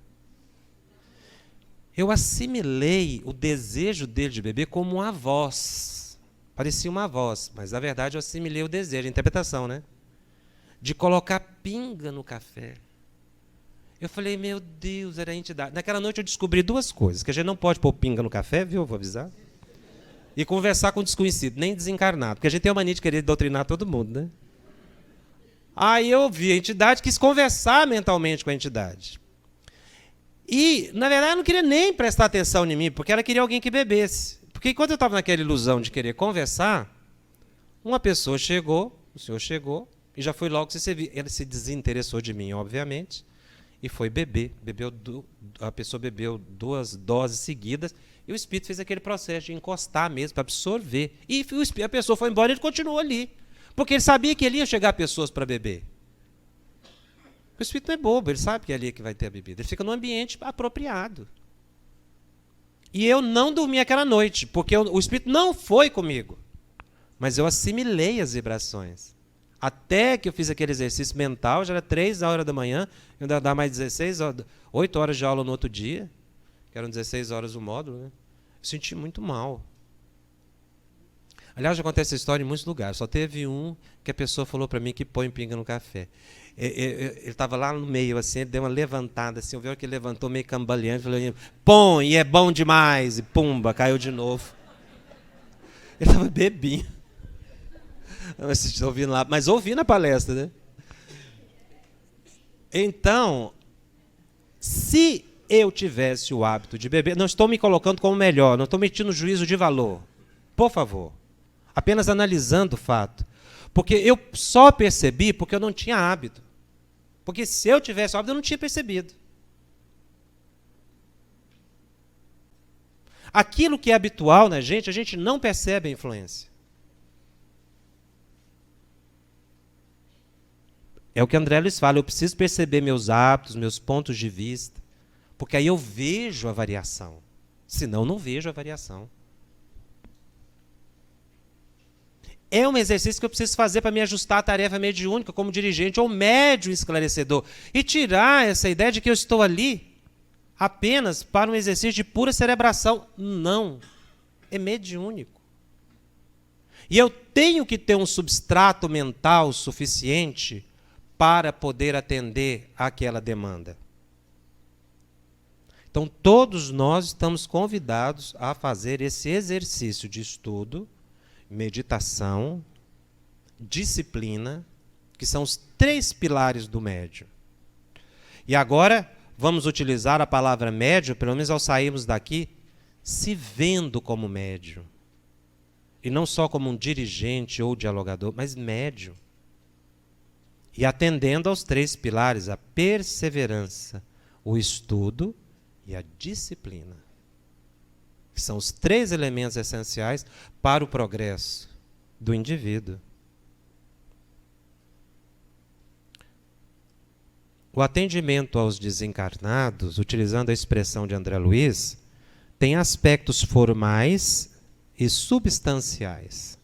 Eu assimilei o desejo dele de beber como uma voz. Parecia uma voz, mas na verdade eu assimilei o desejo, a interpretação, né? De colocar pinga no café. Eu falei, meu Deus, era a entidade. Naquela noite eu descobri 2 coisas, que a gente não pode pôr pinga no café, viu? Vou avisar. E conversar com desconhecido, nem desencarnado, porque a gente tem a mania de querer doutrinar todo mundo, né? Aí eu vi a entidade, quis conversar mentalmente com a entidade. E, na verdade, eu não queria nem prestar atenção em mim, porque ela queria alguém que bebesse. Porque enquanto eu estava naquela ilusão de querer conversar, uma pessoa chegou, o senhor chegou, e já foi logo se servir. Ele se desinteressou de mim, obviamente, e foi beber. A pessoa bebeu 2 doses seguidas, e o espírito fez aquele processo de encostar mesmo, para absorver. E a pessoa foi embora e ele continuou ali. Porque ele sabia que ali ia chegar pessoas para beber. O espírito não é bobo, ele sabe que é ali que vai ter a bebida. Ele fica num ambiente apropriado. E eu não dormi aquela noite, porque o espírito não foi comigo. Mas eu assimilei as vibrações. Até que eu fiz aquele exercício mental, já era 3 horas da manhã, eu ainda dava mais 8 horas de aula no outro dia, que eram 16 horas o módulo, né? Eu senti muito mal. Aliás, já acontece essa história em muitos lugares. Só teve um que a pessoa falou para mim que põe pinga no café. Ele estava lá no meio, assim, ele deu uma levantada, assim, eu vi que ele levantou meio cambaleante, falou, põe, e é bom demais, e pumba, caiu de novo. Ele estava bebinho. Ouvindo lá, mas ouvindo a palestra, né? Então, se eu tivesse o hábito de beber, não estou me colocando como melhor, não estou metindo juízo de valor, por favor, apenas analisando o fato. Porque eu só percebi porque eu não tinha hábito. Porque se eu tivesse hábito, eu não tinha percebido. Aquilo que é habitual na gente, a gente não percebe a influência. É o que André Luiz fala, eu preciso perceber meus hábitos, meus pontos de vista, porque aí eu vejo a variação. Senão, não vejo a variação. É um exercício que eu preciso fazer para me ajustar à tarefa mediúnica como dirigente ou médium esclarecedor. E tirar essa ideia de que eu estou ali apenas para um exercício de pura cerebração. Não. É mediúnico. E eu tenho que ter um substrato mental suficiente para poder atender àquela demanda. Então, todos nós estamos convidados a fazer esse exercício de estudo, meditação, disciplina, que são os 3 pilares do médium. E agora vamos utilizar a palavra médium, pelo menos ao sairmos daqui, se vendo como médium. E não só como um dirigente ou dialogador, mas médium. E atendendo aos 3 pilares, a perseverança, o estudo e a disciplina. Que são os 3 elementos essenciais para o progresso do indivíduo. O atendimento aos desencarnados, utilizando a expressão de André Luiz, tem aspectos formais e substanciais.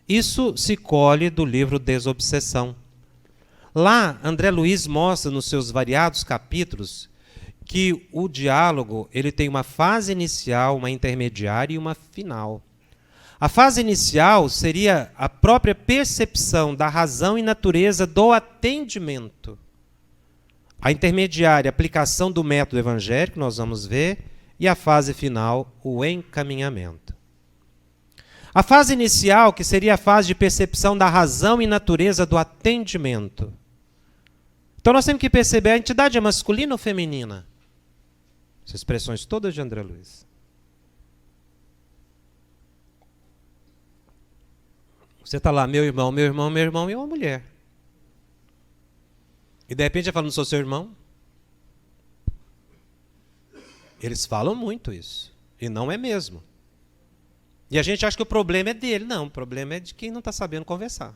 Isso se colhe do livro Desobsessão. Lá, André Luiz mostra nos seus variados capítulos que o diálogo ele tem uma fase inicial, uma intermediária e uma final. A fase inicial seria a própria percepção da razão e natureza do atendimento. A intermediária, a aplicação do método evangélico, nós vamos ver, e a fase final, o encaminhamento. A fase inicial, que seria a fase de percepção da razão e natureza do atendimento. Então nós temos que perceber, a entidade é masculina ou feminina? Essas expressões todas de André Luiz. Você está lá, meu irmão, meu irmão, meu irmão, e uma mulher. E de repente eu falo, não sou seu irmão? Eles falam muito isso. E não é mesmo. E a gente acha que o problema é dele. Não, o problema é de quem não está sabendo conversar.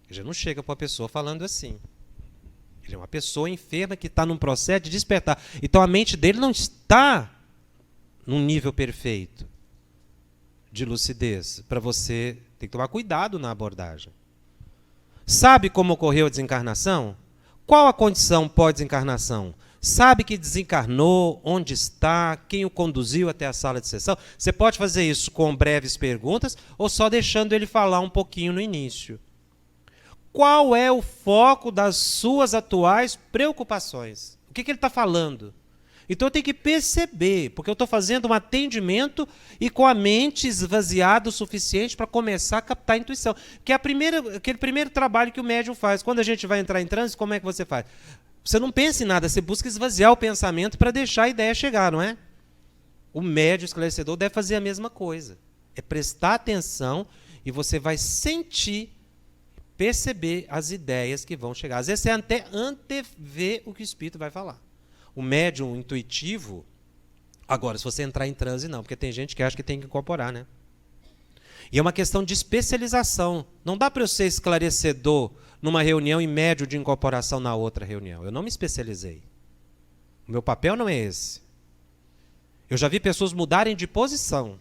Já não chega para uma pessoa falando assim. Ele é uma pessoa enferma que está num processo de despertar. Então a mente dele não está num nível perfeito de lucidez. Para você, tem que tomar cuidado na abordagem. Sabe como ocorreu a desencarnação? Qual a condição pós-desencarnação? Sabe que desencarnou, onde está, quem o conduziu até a sala de sessão? Você pode fazer isso com breves perguntas ou só deixando ele falar um pouquinho no início. Qual é o foco das suas atuais preocupações? O que ele está falando? Então eu tenho que perceber, porque eu estou fazendo um atendimento e com a mente esvaziada o suficiente para começar a captar a intuição. Que é aquele primeiro trabalho que o médium faz. Quando a gente vai entrar em transe, como é que você faz? Você não pensa em nada, você busca esvaziar o pensamento para deixar a ideia chegar, não é? O médium esclarecedor deve fazer a mesma coisa. É prestar atenção e você vai sentir, perceber as ideias que vão chegar. Às vezes você até antevê o que o espírito vai falar. O médium intuitivo, agora, se você entrar em transe, não, porque tem gente que acha que tem que incorporar, né? E é uma questão de especialização. Não dá para eu ser esclarecedor numa reunião e médium de incorporação na outra reunião. Eu não me especializei. O meu papel não é esse. Eu já vi pessoas mudarem de posição.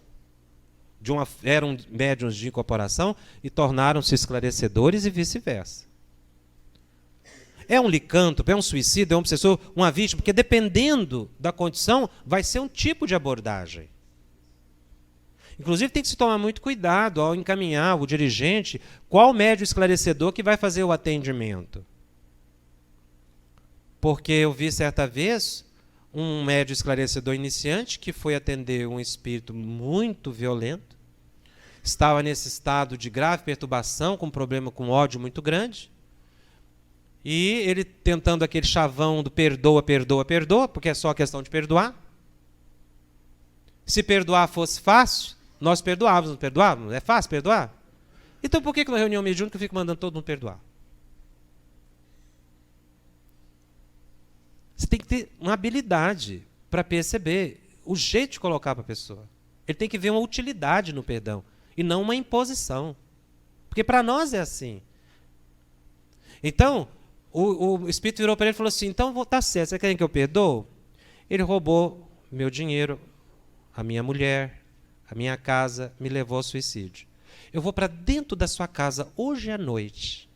Eram médiuns de incorporação e tornaram-se esclarecedores e vice-versa. É um licântropo, é um suicida, é um obsessor, uma vítima, porque dependendo da condição, vai ser um tipo de abordagem. Inclusive tem que se tomar muito cuidado ao encaminhar o dirigente, qual médium esclarecedor que vai fazer o atendimento. Porque eu vi certa vez um médium esclarecedor iniciante que foi atender um espírito muito violento, estava nesse estado de grave perturbação, com problema com ódio muito grande, e ele tentando aquele chavão do perdoa, perdoa, perdoa, porque é só questão de perdoar. Se perdoar fosse fácil, nós perdoávamos, não perdoávamos? É fácil perdoar? Então por que na reunião mediúnica eu fico mandando todo mundo perdoar? Você tem que ter uma habilidade para perceber o jeito de colocar para a pessoa. Ele tem que ver uma utilidade no perdão e não uma imposição. Porque para nós é assim. Então, o espírito virou para ele e falou assim, então tá certo, você quer que eu perdoo? Ele roubou meu dinheiro, a minha mulher, a minha casa, me levou ao suicídio. Eu vou para dentro da sua casa hoje à noite.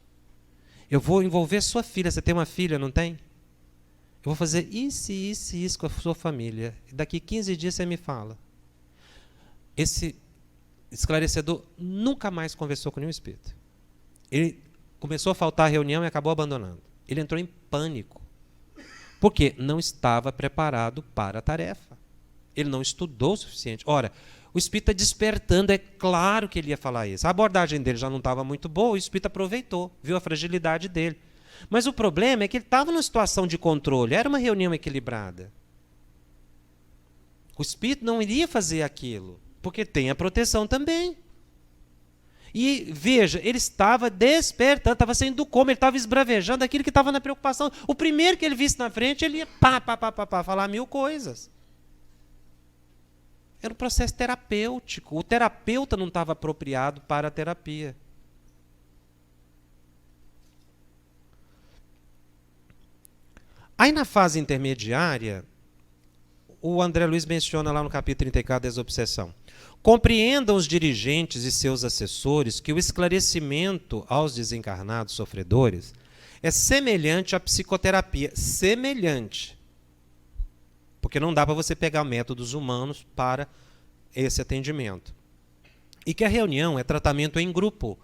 Eu vou envolver sua filha. Você tem uma filha, não tem? Eu vou fazer isso, isso e isso com a sua família. E daqui 15 dias você me fala. Esse esclarecedor nunca mais conversou com nenhum espírito. Ele começou a faltar a reunião e acabou abandonando. Ele entrou em pânico. Por quê? Não estava preparado para a tarefa. Ele não estudou o suficiente. Ora, o espírito está despertando, é claro que ele ia falar isso. A abordagem dele já não estava muito boa, o espírito aproveitou, viu a fragilidade dele. Mas o problema é que ele estava numa situação de controle, era uma reunião equilibrada. O espírito não iria fazer aquilo, porque tem a proteção também. E veja, ele estava despertando, estava saindo do coma, ele estava esbravejando aquilo que estava na preocupação. O primeiro que ele visse na frente, ele ia falar 1000 coisas. Era um processo terapêutico. O terapeuta não estava apropriado para a terapia. Aí na fase intermediária, o André Luiz menciona lá no capítulo 34 da Desobsessão. Compreendam os dirigentes e seus assessores que o esclarecimento aos desencarnados sofredores é semelhante à psicoterapia. Semelhante. Porque não dá para você pegar métodos humanos para esse atendimento. E que a reunião é tratamento em grupo.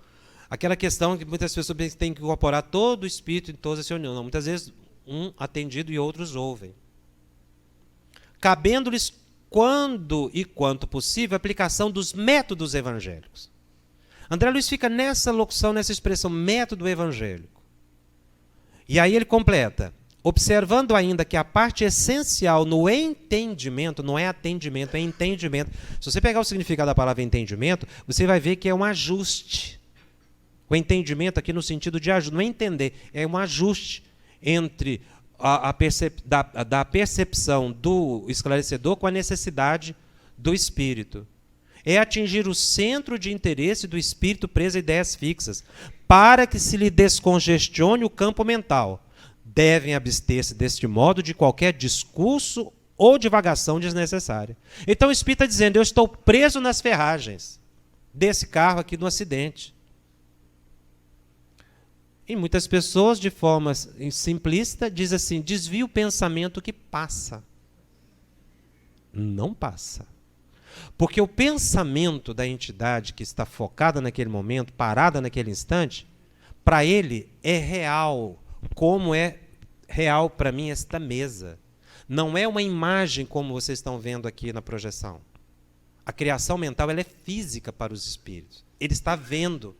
Aquela questão que muitas pessoas têm que incorporar todo o espírito em todas as reuniões. Não, muitas vezes um atendido e outros ouvem. Cabendo-lhes, quando e quanto possível, a aplicação dos métodos evangélicos. André Luiz fica nessa locução, nessa expressão, método evangélico. E aí ele completa, observando ainda que a parte essencial no entendimento, não é atendimento, é entendimento. Se você pegar o significado da palavra entendimento, você vai ver que é um ajuste. O entendimento aqui no sentido de ajuste, não é entender, é um ajuste entre da percepção do esclarecedor com a necessidade do espírito. É atingir o centro de interesse do espírito preso a ideias fixas, para que se lhe descongestione o campo mental. Devem abster-se deste modo de qualquer discurso ou divagação desnecessária. Então o espírito está dizendo, eu estou preso nas ferragens desse carro aqui no acidente. E muitas pessoas, de forma simplista, dizem assim, desvia o pensamento que passa. Não passa. Porque o pensamento da entidade que está focada naquele momento, parada naquele instante, para ele é real, como é real para mim esta mesa. Não é uma imagem como vocês estão vendo aqui na projeção. A criação mental ela é física para os espíritos. Ele está vendo.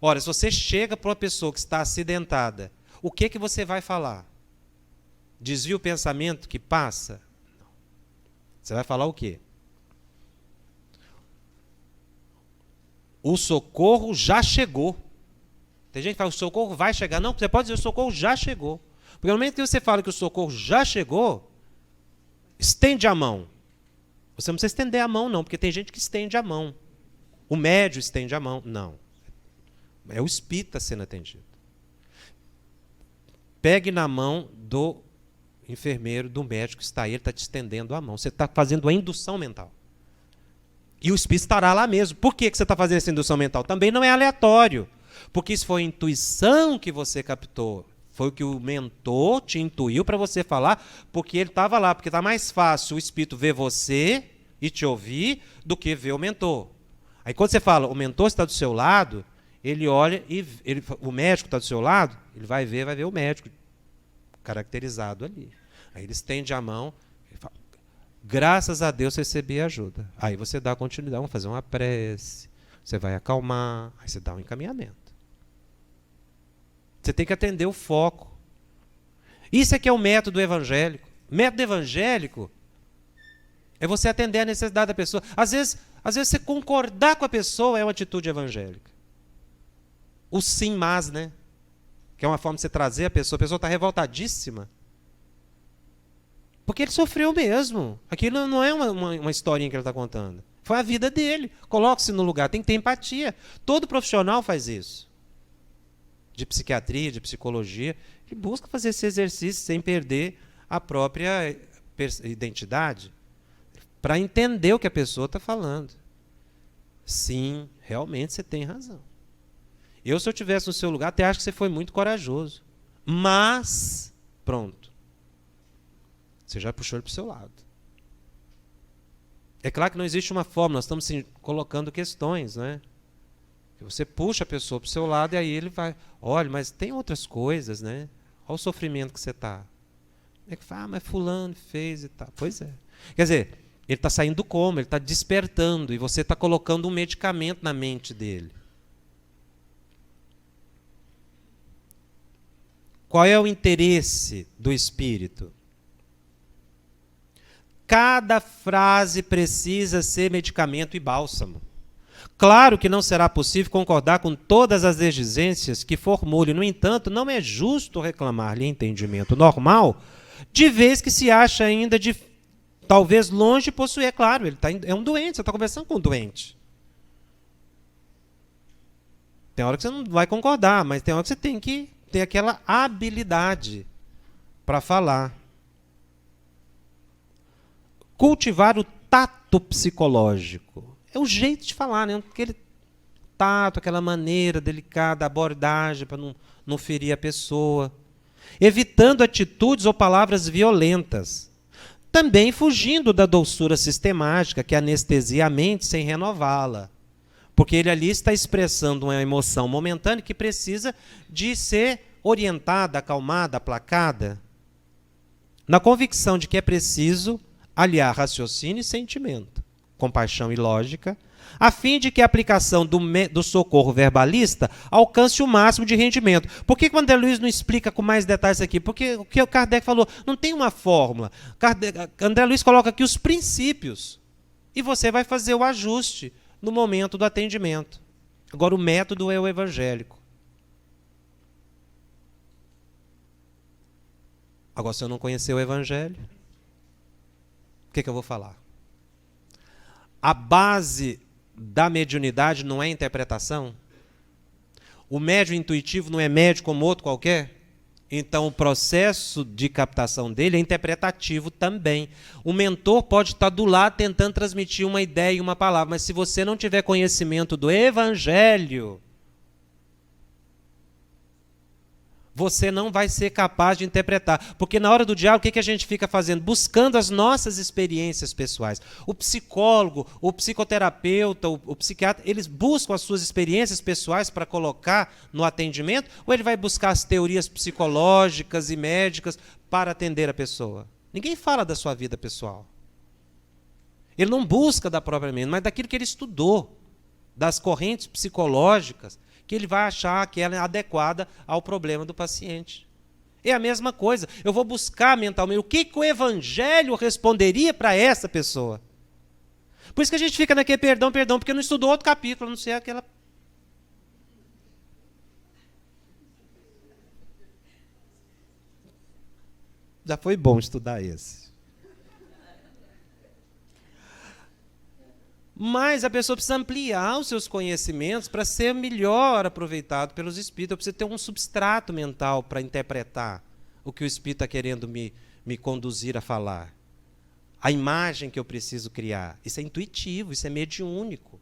Ora, se você chega para uma pessoa que está acidentada, o que você vai falar? Desvia o pensamento que passa? Não. Você vai falar o quê? O socorro já chegou. Tem gente que fala, o socorro vai chegar. Não, você pode dizer, o socorro já chegou. Porque no momento que você fala que o socorro já chegou, estende a mão. Você não precisa estender a mão, não, porque tem gente que estende a mão. O médium estende a mão. Não. É o espírito que está sendo atendido. Pegue na mão do enfermeiro, do médico que está aí, ele está te estendendo a mão. Você está fazendo a indução mental. E o espírito estará lá mesmo. Por que você está fazendo essa indução mental? Também não é aleatório. Porque isso foi a intuição que você captou. Foi o que o mentor te intuiu para você falar, porque ele estava lá. Porque está mais fácil o espírito ver você e te ouvir do que ver o mentor. Aí quando você fala, o mentor está do seu lado, ele olha e o médico está do seu lado, ele vai ver o médico caracterizado ali. Aí ele estende a mão e fala, graças a Deus recebi ajuda. Aí você dá continuidade, vamos fazer uma prece, você vai acalmar, aí você dá um encaminhamento. Você tem que atender o foco. Isso é que é o método evangélico. O método evangélico é você atender a necessidade da pessoa. Às vezes você concordar com a pessoa é uma atitude evangélica. O sim, mas, né? Que é uma forma de você trazer a pessoa está revoltadíssima. Porque ele sofreu mesmo. Aquilo não é uma historinha que ele está contando. Foi a vida dele. Coloque-se no lugar, tem que ter empatia. Todo profissional faz isso. De psiquiatria, de psicologia, ele busca fazer esse exercício sem perder a própria identidade, para entender o que a pessoa está falando. Sim, realmente você tem razão. Se eu estivesse no seu lugar, até acho que você foi muito corajoso. Mas, pronto. Você já puxou ele para o seu lado. É claro que não existe uma fórmula, nós estamos assim, colocando questões, né? Você puxa a pessoa para o seu lado e aí ele vai, olha, mas tem outras coisas, né? Olha o sofrimento que você está. É que fala, mas fulano fez e tal. Pois é. Quer dizer, ele está saindo do coma, ele está despertando e você está colocando um medicamento na mente dele. Qual é o interesse do espírito? Cada frase precisa ser medicamento e bálsamo. Claro que não será possível concordar com todas as exigências que formule. No entanto, não é justo reclamar-lhe entendimento normal, de vez que se acha ainda talvez longe de possuir. É claro, ele é um doente, você está conversando com um doente. Tem hora que você não vai concordar, mas tem hora que você tem que ter aquela habilidade para falar. Cultivar o tato psicológico. É o jeito de falar, né? Aquele tato, aquela maneira delicada, abordagem para não ferir a pessoa. Evitando atitudes ou palavras violentas. Também fugindo da doçura sistemática que anestesia a mente sem renová-la. Porque ele ali está expressando uma emoção momentânea que precisa de ser orientada, acalmada, aplacada, na convicção de que é preciso aliar raciocínio e sentimento, compaixão e lógica, a fim de que a aplicação do socorro verbalista alcance o máximo de rendimento. Por que o André Luiz não explica com mais detalhes aqui? Porque o que o Kardec falou, não tem uma fórmula. André Luiz coloca aqui os princípios, e você vai fazer o ajuste no momento do atendimento. Agora, o método é o evangélico. Agora, se eu não conhecer o evangelho, o que eu vou falar? A base da mediunidade não é interpretação? O médium intuitivo não é médium como outro qualquer? Então, o processo de captação dele é interpretativo também. O mentor pode estar do lado tentando transmitir uma ideia e uma palavra, mas se você não tiver conhecimento do evangelho, você não vai ser capaz de interpretar. Porque na hora do diálogo, o que a gente fica fazendo? Buscando as nossas experiências pessoais. O psicólogo, o psicoterapeuta, o psiquiatra, eles buscam as suas experiências pessoais para colocar no atendimento, ou ele vai buscar as teorias psicológicas e médicas para atender a pessoa? Ninguém fala da sua vida pessoal. Ele não busca da própria mente, mas daquilo que ele estudou, das correntes psicológicas, que ele vai achar que ela é adequada ao problema do paciente. É a mesma coisa. Eu vou buscar mentalmente o que o evangelho responderia para essa pessoa. Por isso que a gente fica naquele perdão, porque não estudou outro capítulo, a não ser aquela... Já foi bom estudar esse. Mas a pessoa precisa ampliar os seus conhecimentos para ser melhor aproveitado pelos espíritos. Eu preciso ter um substrato mental para interpretar o que o espírito está querendo me conduzir a falar. A imagem que eu preciso criar. Isso é intuitivo, isso é mediúnico.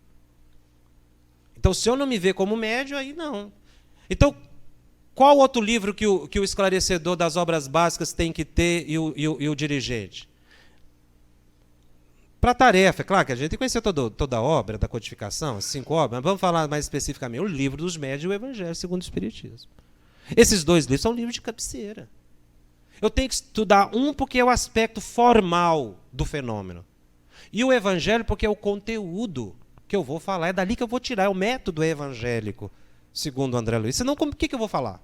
Então, se eu não me ver como médium, aí não. Então, qual outro livro que o esclarecedor das obras básicas tem que ter e o dirigente? Para a tarefa, é claro que a gente tem que conhecer toda a obra da codificação, as 5 obras, mas vamos falar mais especificamente, o livro dos médiuns e o Evangelho segundo o Espiritismo. Esses 2 livros são livros de cabeceira. Eu tenho que estudar um porque é o aspecto formal do fenômeno. E o Evangelho porque é o conteúdo que eu vou falar, é dali que eu vou tirar, é o método evangélico, segundo o André Luiz. Senão, o que eu vou falar?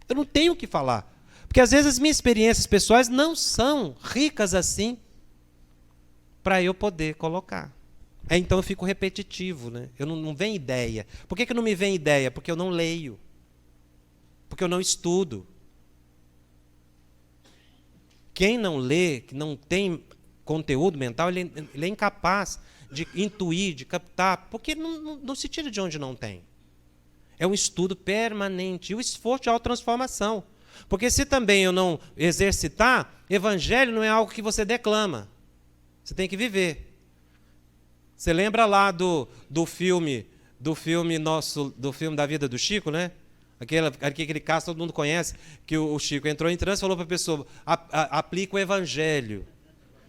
Eu não tenho o que falar. Porque às vezes as minhas experiências pessoais não são ricas assim, para eu poder colocar. Então eu fico repetitivo, né? Eu não vem ideia. Por que não me vem ideia? Porque eu não leio. Porque eu não estudo. Quem não lê, que não tem conteúdo mental, ele é incapaz de intuir, de captar, porque não se tira de onde não tem. É um estudo permanente. E o esforço de autotransformação. Porque se também eu não exercitar, evangelho não é algo que você declama. Você tem que viver. Você lembra lá do filme da vida do Chico, né? Aquele caso todo mundo conhece, que o Chico entrou em transe e falou para a pessoa, aplica o evangelho.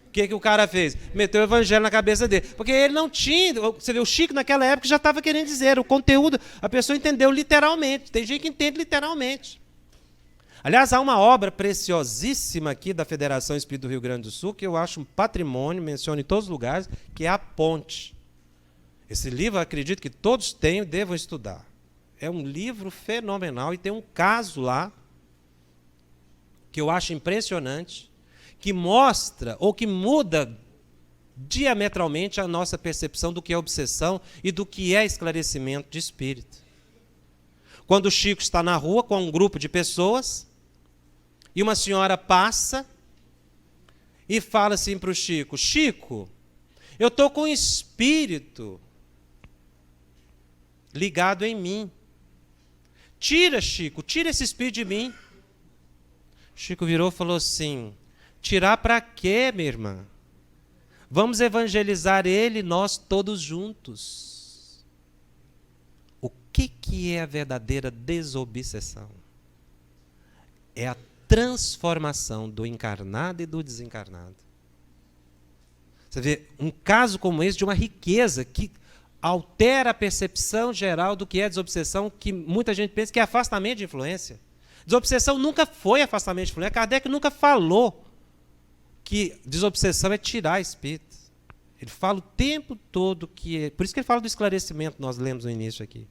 O que o cara fez? Meteu o evangelho na cabeça dele. Porque ele não tinha... Você vê, o Chico naquela época já estava querendo dizer, o conteúdo, a pessoa entendeu literalmente. Tem gente que entende literalmente. Aliás, há uma obra preciosíssima aqui da Federação Espírita do Rio Grande do Sul, que eu acho um patrimônio, menciono em todos os lugares, que é A Ponte. Esse livro, eu acredito que todos tenham e devam estudar. É um livro fenomenal e tem um caso lá que eu acho impressionante, que mostra ou que muda diametralmente a nossa percepção do que é obsessão e do que é esclarecimento de espírito. Quando o Chico está na rua com um grupo de pessoas, e uma senhora passa e fala assim para o Chico, Chico, eu estou com um espírito ligado em mim. Tira, Chico, tira esse espírito de mim. Chico virou e falou assim, tirar para quê, minha irmã? Vamos evangelizar ele, nós todos juntos. O que é a verdadeira desobsessão? É a transformação do encarnado e do desencarnado. Você vê um caso como esse de uma riqueza que altera a percepção geral do que é desobsessão, que muita gente pensa que é afastamento de influência. Desobsessão nunca foi afastamento de influência. Kardec nunca falou que desobsessão é tirar espíritos. Ele fala o tempo todo que... Por isso que ele fala do esclarecimento, nós lemos no início aqui.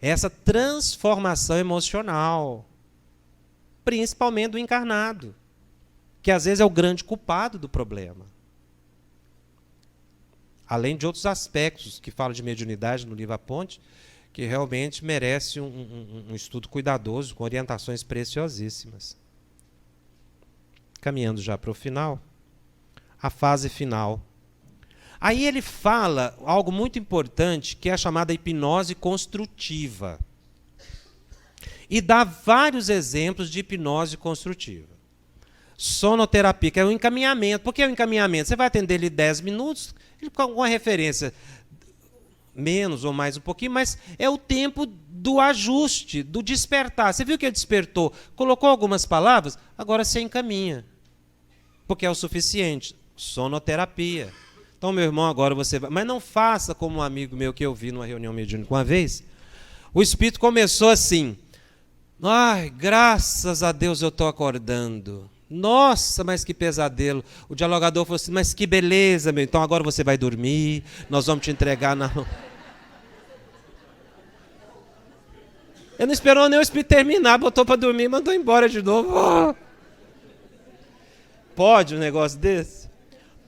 Essa transformação emocional, principalmente do encarnado, que às vezes é o grande culpado do problema. Além de outros aspectos que falam de mediunidade no livro A Ponte, que realmente merece um estudo cuidadoso, com orientações preciosíssimas. Caminhando já para o final, a fase final. Aí ele fala algo muito importante, que é a chamada hipnose construtiva. E dá vários exemplos de hipnose construtiva. Sonoterapia, que é o encaminhamento. Por que o encaminhamento? Você vai atender ele 10 minutos, com alguma referência menos ou mais um pouquinho, mas é o tempo do ajuste, do despertar. Você viu que ele despertou, colocou algumas palavras, agora você encaminha, porque é o suficiente. Sonoterapia. Então, meu irmão, agora você vai... Mas não faça como um amigo meu que eu vi numa reunião mediúnica uma vez. O espírito começou assim: ai, graças a Deus eu estou acordando. Nossa, mas que pesadelo. O dialogador falou assim: mas que beleza, meu. Então agora você vai dormir, nós vamos te entregar na... Ele não esperou nem o espírito terminar, botou para dormir e mandou embora de novo. Oh! Pode um negócio desse?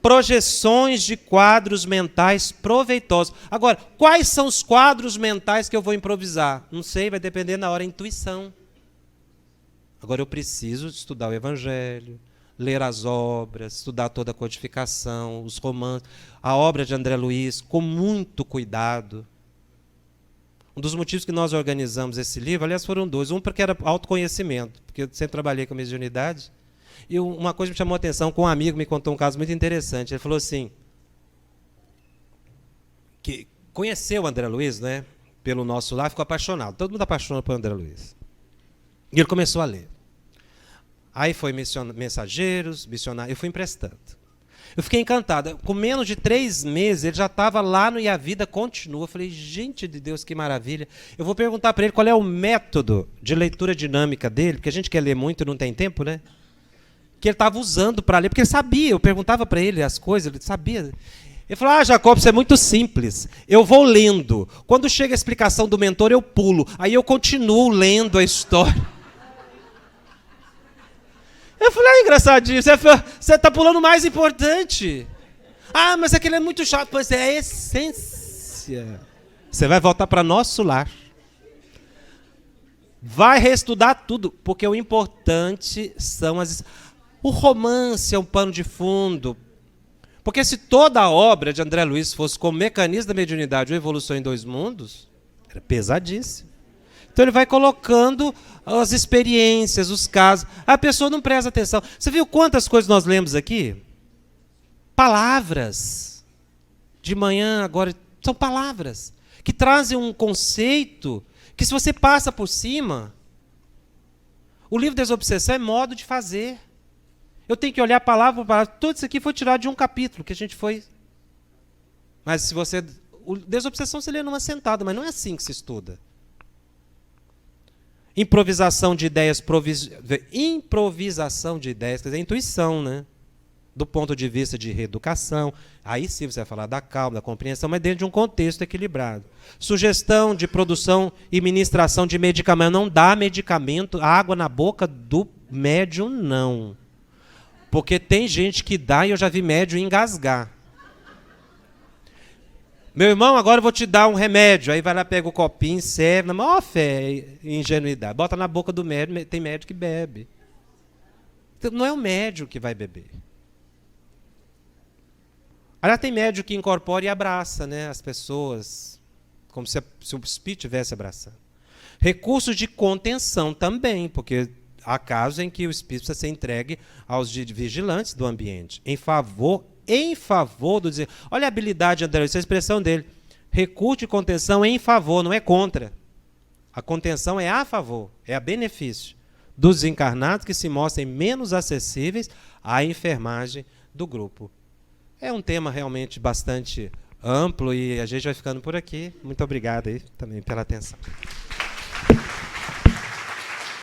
Projeções de quadros mentais proveitosos. Agora, quais são os quadros mentais que eu vou improvisar? Não sei, vai depender na hora, intuição. Agora eu preciso estudar o Evangelho, ler as obras, estudar toda a codificação, os romances, a obra de André Luiz, com muito cuidado. Um dos motivos que nós organizamos esse livro, aliás, foram dois. Um porque era autoconhecimento, porque eu sempre trabalhei com mediunidade. E uma coisa me chamou a atenção, com um amigo me contou um caso muito interessante. Ele falou assim, que conheceu o André Luiz, né, pelo nosso lar, ficou apaixonado. Todo mundo apaixonado por André Luiz. E ele começou a ler. Aí foi mensageiros, missionários, eu fui emprestando. Eu fiquei encantado. Com menos de 3 meses, ele já estava lá no E a Vida Continua. Eu falei, gente de Deus, que maravilha. Eu vou perguntar para ele qual é o método de leitura dinâmica dele, porque a gente quer ler muito e não tem tempo, né? Que ele estava usando para ler, porque ele sabia. Eu perguntava para ele as coisas, ele sabia. Ele falou, Jacob, isso é muito simples. Eu vou lendo. Quando chega a explicação do mentor, eu pulo. Aí eu continuo lendo a história. Eu falei, engraçadinho, você está pulando o mais importante. Ah, mas aquele é muito chato. Pois é a essência. Você vai voltar para nosso lar. Vai reestudar tudo, porque o importante são as... O romance é um pano de fundo. Porque se toda a obra de André Luiz fosse como Mecanismo da Mediunidade ou Evolução em 2 Mundos, era pesadíssimo. Então ele vai colocando as experiências, os casos. A pessoa não presta atenção. Você viu quantas coisas nós lemos aqui? Palavras. De manhã, agora, são palavras que trazem um conceito que, se você passa por cima, o livro Desobsessão é modo de fazer. Eu tenho que olhar palavra por palavra. Tudo isso aqui foi tirado de um capítulo que a gente foi... Mas se você... Desobsessão você lê numa sentada, mas não é assim que se estuda. Improvisação de ideias, improvisação de ideias, quer dizer, intuição, né? Do ponto de vista de reeducação. Aí sim você vai falar da calma, da compreensão, mas dentro de um contexto equilibrado. Sugestão de produção e ministração de medicamento. Não dá medicamento, água na boca do médium, não. Porque tem gente que dá e eu já vi médium engasgar. Meu irmão, agora eu vou te dar um remédio. Aí vai lá, pega o copinho, serve, na maior fé e ingenuidade. Bota na boca do médium, tem médium que bebe. Então, não é o médium que vai beber. Aliás, tem médium que incorpora e abraça, né, as pessoas, como se o espírito estivesse abraçando. Recursos de contenção também, porque há casos em que o espírito precisa ser entregue aos vigilantes do ambiente, em favor do dizer. Olha a habilidade de André Luiz, essa expressão dele. Recurso de contenção em favor, não é contra. A contenção é a favor, é a benefício dos desencarnados que se mostrem menos acessíveis à enfermagem do grupo. É um tema realmente bastante amplo e a gente vai ficando por aqui. Muito obrigado aí também pela atenção.